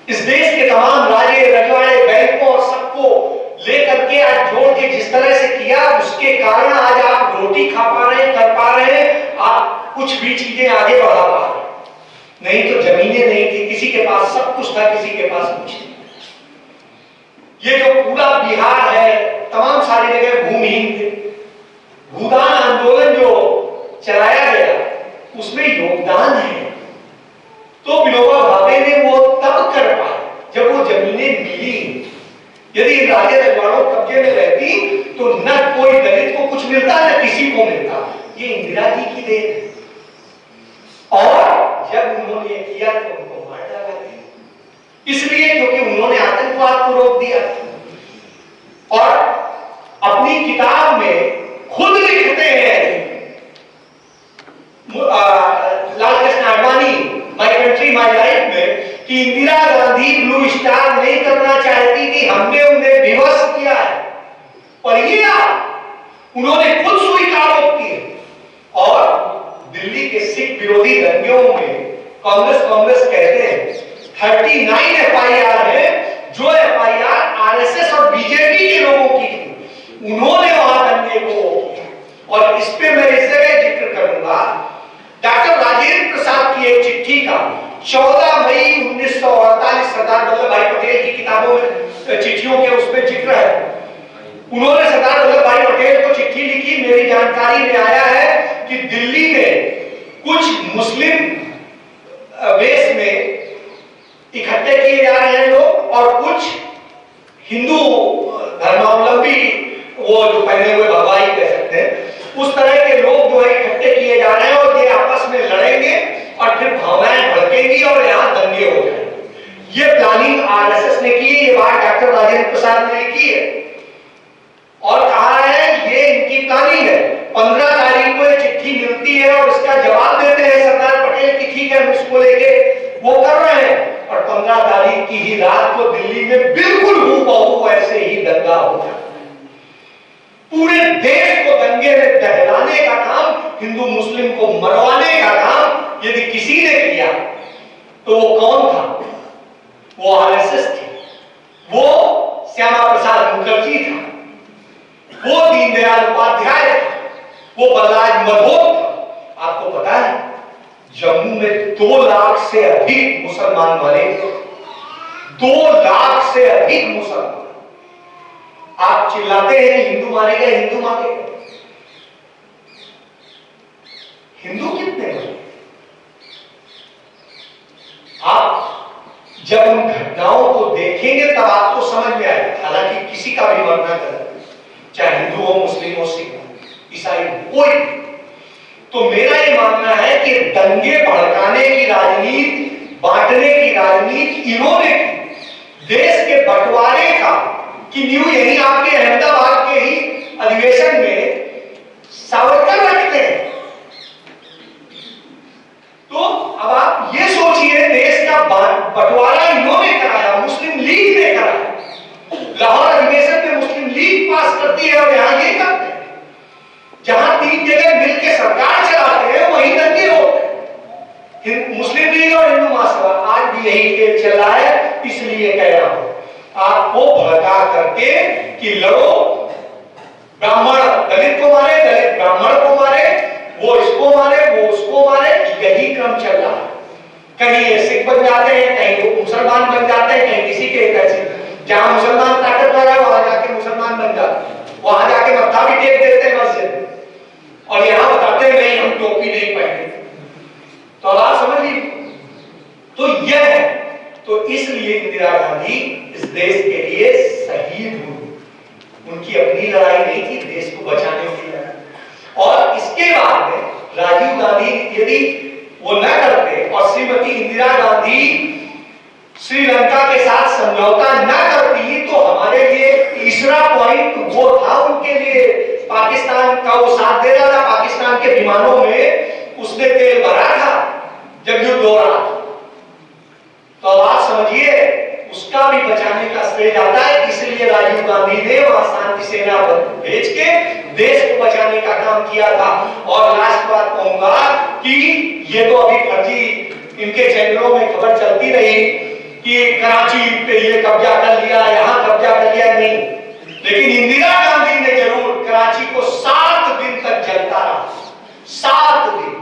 इस देश के तमाम राजे रजवाड़े बैंकों और सबको लेकर के आज जोड़ के जिस तरह से किया, उसके कारण आज आप रोटी खा पा रहे हैं, कर पा रहे हैं, आप कुछ भी चीजें आगे बढ़ा पा रहे हैं। नहीं तो जमीनें नहीं थी, किसी के पास सब कुछ था, किसी के पास कुछ नहीं। ये जो पूरा बिहार है, तमाम सारी जगह भूमिहीन थे। भूदान आंदोलन जो चलाया गया, उसमें योगदान है। तो विनोबा भावे ने वो तब कर पाए जब वो जमीनें मिली। यदि राजे रजवाड़ों कब्जे में रहती तो न कोई दलित को कुछ मिलता, न किसी को मिलता। ये इंदिरा जी की देन है। और जब उन्होंने किया तो उनको मार डाला गया, इसलिए क्योंकि उन्होंने आतंकवाद को रोक दिया। और अपनी किताब में खुद लिखते हैं Lal Krishna Advani my country my life में कि इंदिरा गांधी ब्लू स्टार नहीं करना चाहती थी, हमने उन्हें विवश किया है। और ये उन्होंने खुद स्वीकार की है। और दिल्ली के सिख विरोधी दंगों में कांग्रेस कहते हैं 39 एफआईआर है, जो एफआईआर आरएसएस और बीजेपी के लोगों की थी, उन्होंने वहां दंगे को किया। और इस पे मैं इस जगह जिक्र करूंगा डॉक्टर राजेंद्र प्रसाद की एक चिट्ठी का 14 मई 1948 सरदार वल्लभ भाई पटेल की किताबों में चिट्ठियों के उसमें जिक्र है। उन्होंने सरदार वल्लभ भाई पटेल को चिट्ठी लिखी। मेरी जानकारी में आया है कि दिल्ली में कुछ मुस्लिम वेश में इकट्ठे किए जा रहे हैं लोग, और कुछ हिंदू धर्मावलंबी, वो जो पहने हुए भगवाई कह सकते हैं, उस तरह के लोग जो है इकट्ठे किए जा रहे हैं, और ये आपस में लड़ेंगे और फिर भावनाएं भड़केंगी और यहाँ दंगे हो जाएंगे। ये प्लानिंग आरएसएस ने की है। ये बात डॉक्टर राजेंद्र प्रसाद ने लिखी है और कहा है ये इनकी प्लानिंग है। 15 तारीख को ये चिट्ठी मिलती है और इसका जवाब देते हैं सरदार पटेल की ठीक है, हम इसको लेके वो कर रहे हैं। और 15 तारीख की ही रात को दिल्ली में बिल्कुल हूबहू ऐसे ही दंगा हो जाता है। पूरे देश को दंगे में दहलाने का काम, हिंदू मुस्लिम को मरवाने का काम यदि किसी ने किया तो वो कौन था? वो आरएसएस थी, वो श्यामा प्रसाद मुखर्जी था, वो दीनदयाल उपाध्याय था, वो बलराज मधोक था। आपको पता है जम्मू में 2 लाख से अधिक मुसलमान मारे, 2 लाख से अधिक मुसलमान। आप चिल्लाते हैं कि हिंदू मारे गए, हिंदू मारे गए। हिंदू कितने हैं? आप जब उन घटनाओं को देखेंगे तब आपको समझ में आएगा। हालांकि किसी का भी मरना गलत, चाहे हिंदू हो, मुस्लिम हो, सिख हो, ईसाई हो, कोई। तो मेरा ये मानना है कि दंगे भड़काने की राजनीति, बांटने की राजनीति इन्होंने की। देश के बंटवारे का कि न्यू यही आपके अहमदाबाद के ही अधिवेशन में सावरकर रखते हैं। तो अब आप ये सोचिए, देश का बंटवारा इन्होंने कराया, मुस्लिम लीग ने कराया। लाहौर अधिवेशन में मुस्लिम लीग पास करती है और यहां ये करते हैं। जहां 3 जगह मिलकर सरकार चलाते हैं वहीं दंगे होते हैं। मुस्लिम लीग और हिंदू महासभा आज भी यही खेल चल रहा है। इसलिए कह रहा हूं आपको भड़का करके कि लड़ो, ब्राह्मण दलित को मारे, दलित ब्राह्मण को मारे, वो इसको मारे, वो उसको मारे, यही क्रम चल रहा है। कहीं ये सिख बन जाते हैं, कहीं वो मुसलमान बन जाते हैं, कहीं किसी के कैसे। जहां मुसलमान ताकतवर है वहां जाके मुसलमान बन जाते, वहां जाके मत्था भी टेक देते हैं मस्जिद में, और यहां बताते हैं नहीं हम टोपी नहीं पहने। तो आप समझिए, तो यह है। तो इसलिए इंदिरा गांधी इस देश के लिए शहीद हुई। उनकी अपनी लड़ाई नहीं थी, देश को बचाने की लड़ाई। और इसके बाद में राजीव गांधी यदि वो न करते और श्रीमती इंदिरा गांधी श्रीलंका के साथ समझौता न करती तो हमारे लिए तीसरा पॉइंट वो था उनके लिए, पाकिस्तान का वो साथ दे रहा था, पाकिस्तान के विमानों में उसने तेल भरा था जब युद्ध हो रहा था। तो अब आप समझिए उसका भी बचाने का श्रेय जाता है, इसलिए राजीव गांधी ने वहां शांति सेना भेज के देश को बचाने का काम किया था। और लास्ट बात कहूंगा कि ये तो अभी फर्जी इनके चैनलों में खबर चलती रही कि कराची पे ये कब्जा कर लिया, यहां कब्जा कर लिया, नहीं, लेकिन इंदिरा गांधी ने जरूर कराची को 7 दिन तक जलता रहा। 7 दिन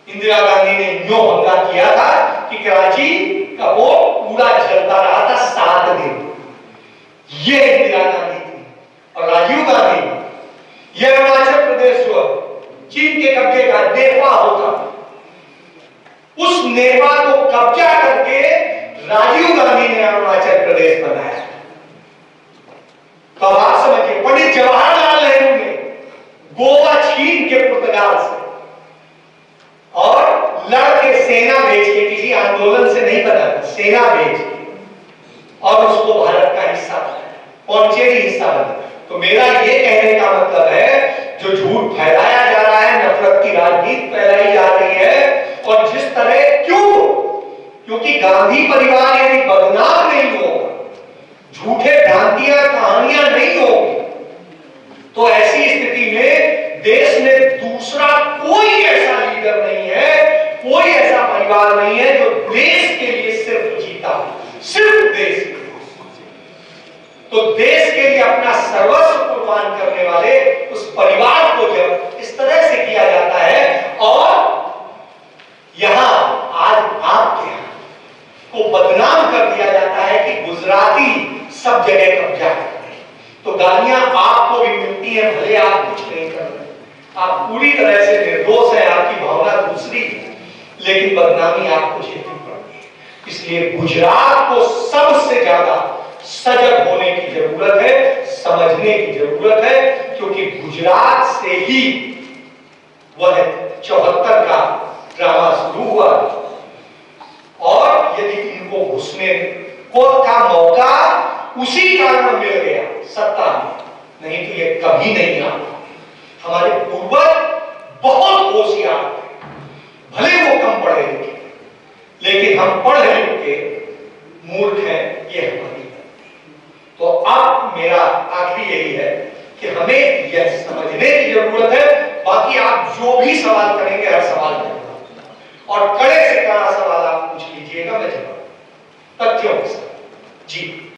इंदिरा गांधी ने यूं हमला किया था कि कराची का वो पूरा जलता रहा था 7 दिन। ये इंदिरा गांधी थी। और राजीव गांधी, ये अरुणाचल प्रदेश जो चीन के कब्जे का नेपा होता, उस नेपा को कब्जा करके राजीव गांधी ने अरुणाचल प्रदेश बनाया। तो आप समझिए, पंडित जवाहरलाल नेहरू ने गोवा छीन के पुर्तगाल से और लड़के सेना भेज के, किसी आंदोलन से नहीं बना, सेना भेज के और उसको भारत का हिस्सा बनाया, पौंचेरी हिस्सा बना। तो मेरा ये कहने का मतलब है, जो झूठ फैलाया जा रहा है, नफरत की राजनीति फैलाई जा रही है, और जिस तरह क्योंकि गांधी परिवार यदि बदनाम नहीं होगा, झूठे भ्रांतियां कहानियां नहीं होगी, तो ऐसी स्थिति में देश में दूसरा कोई ऐसा लीडर नहीं है, कोई ऐसा परिवार नहीं है जो देश के लिए सिर्फ जीता, सिर्फ देश के लिए। तो देश के लिए अपना सर्वस्व कुर्बान करने वाले उस परिवार को जब इस तरह से किया जाता है, और यहां आज आपके यहां को बदनाम कर दिया जाता है कि गुजराती सब जगह कब्जा कर रहे हैं, तो गालियां आपको भी मिलती हैं, भले आप कुछ नहीं कर रहे, आप पूरी तरह से निर्दोष हैं, आपकी भावना दूसरी है, लेकिन बदनामी आपको झेलनी पड़ती है। इसलिए गुजरात को सबसे ज्यादा सजग होने की जरूरत है, समझने की जरूरत है, क्योंकि गुजरात से ही वह 74 का ड्रामा शुरू हुआ। और यदि इनको घुसने को का मौका उसी कारण मिल गया सत्ता में, नहीं तो ये कभी नहीं आता। हमारे पूर्वज बहुत होशियार थे, भले वो कम पढ़े लिखे, लेकिन हम पढ़े लिखे मूर्ख हैं, ये हमारी गलती। तो अब मेरा आखिरी यही है कि हमें यह समझने की जरूरत है। बाकी आप जो भी सवाल करेंगे, हर सवाल में और कड़े से कड़ा सवाल आप पूछ लीजिएगा, मैं जवाब तथ्यों के साथ। जी।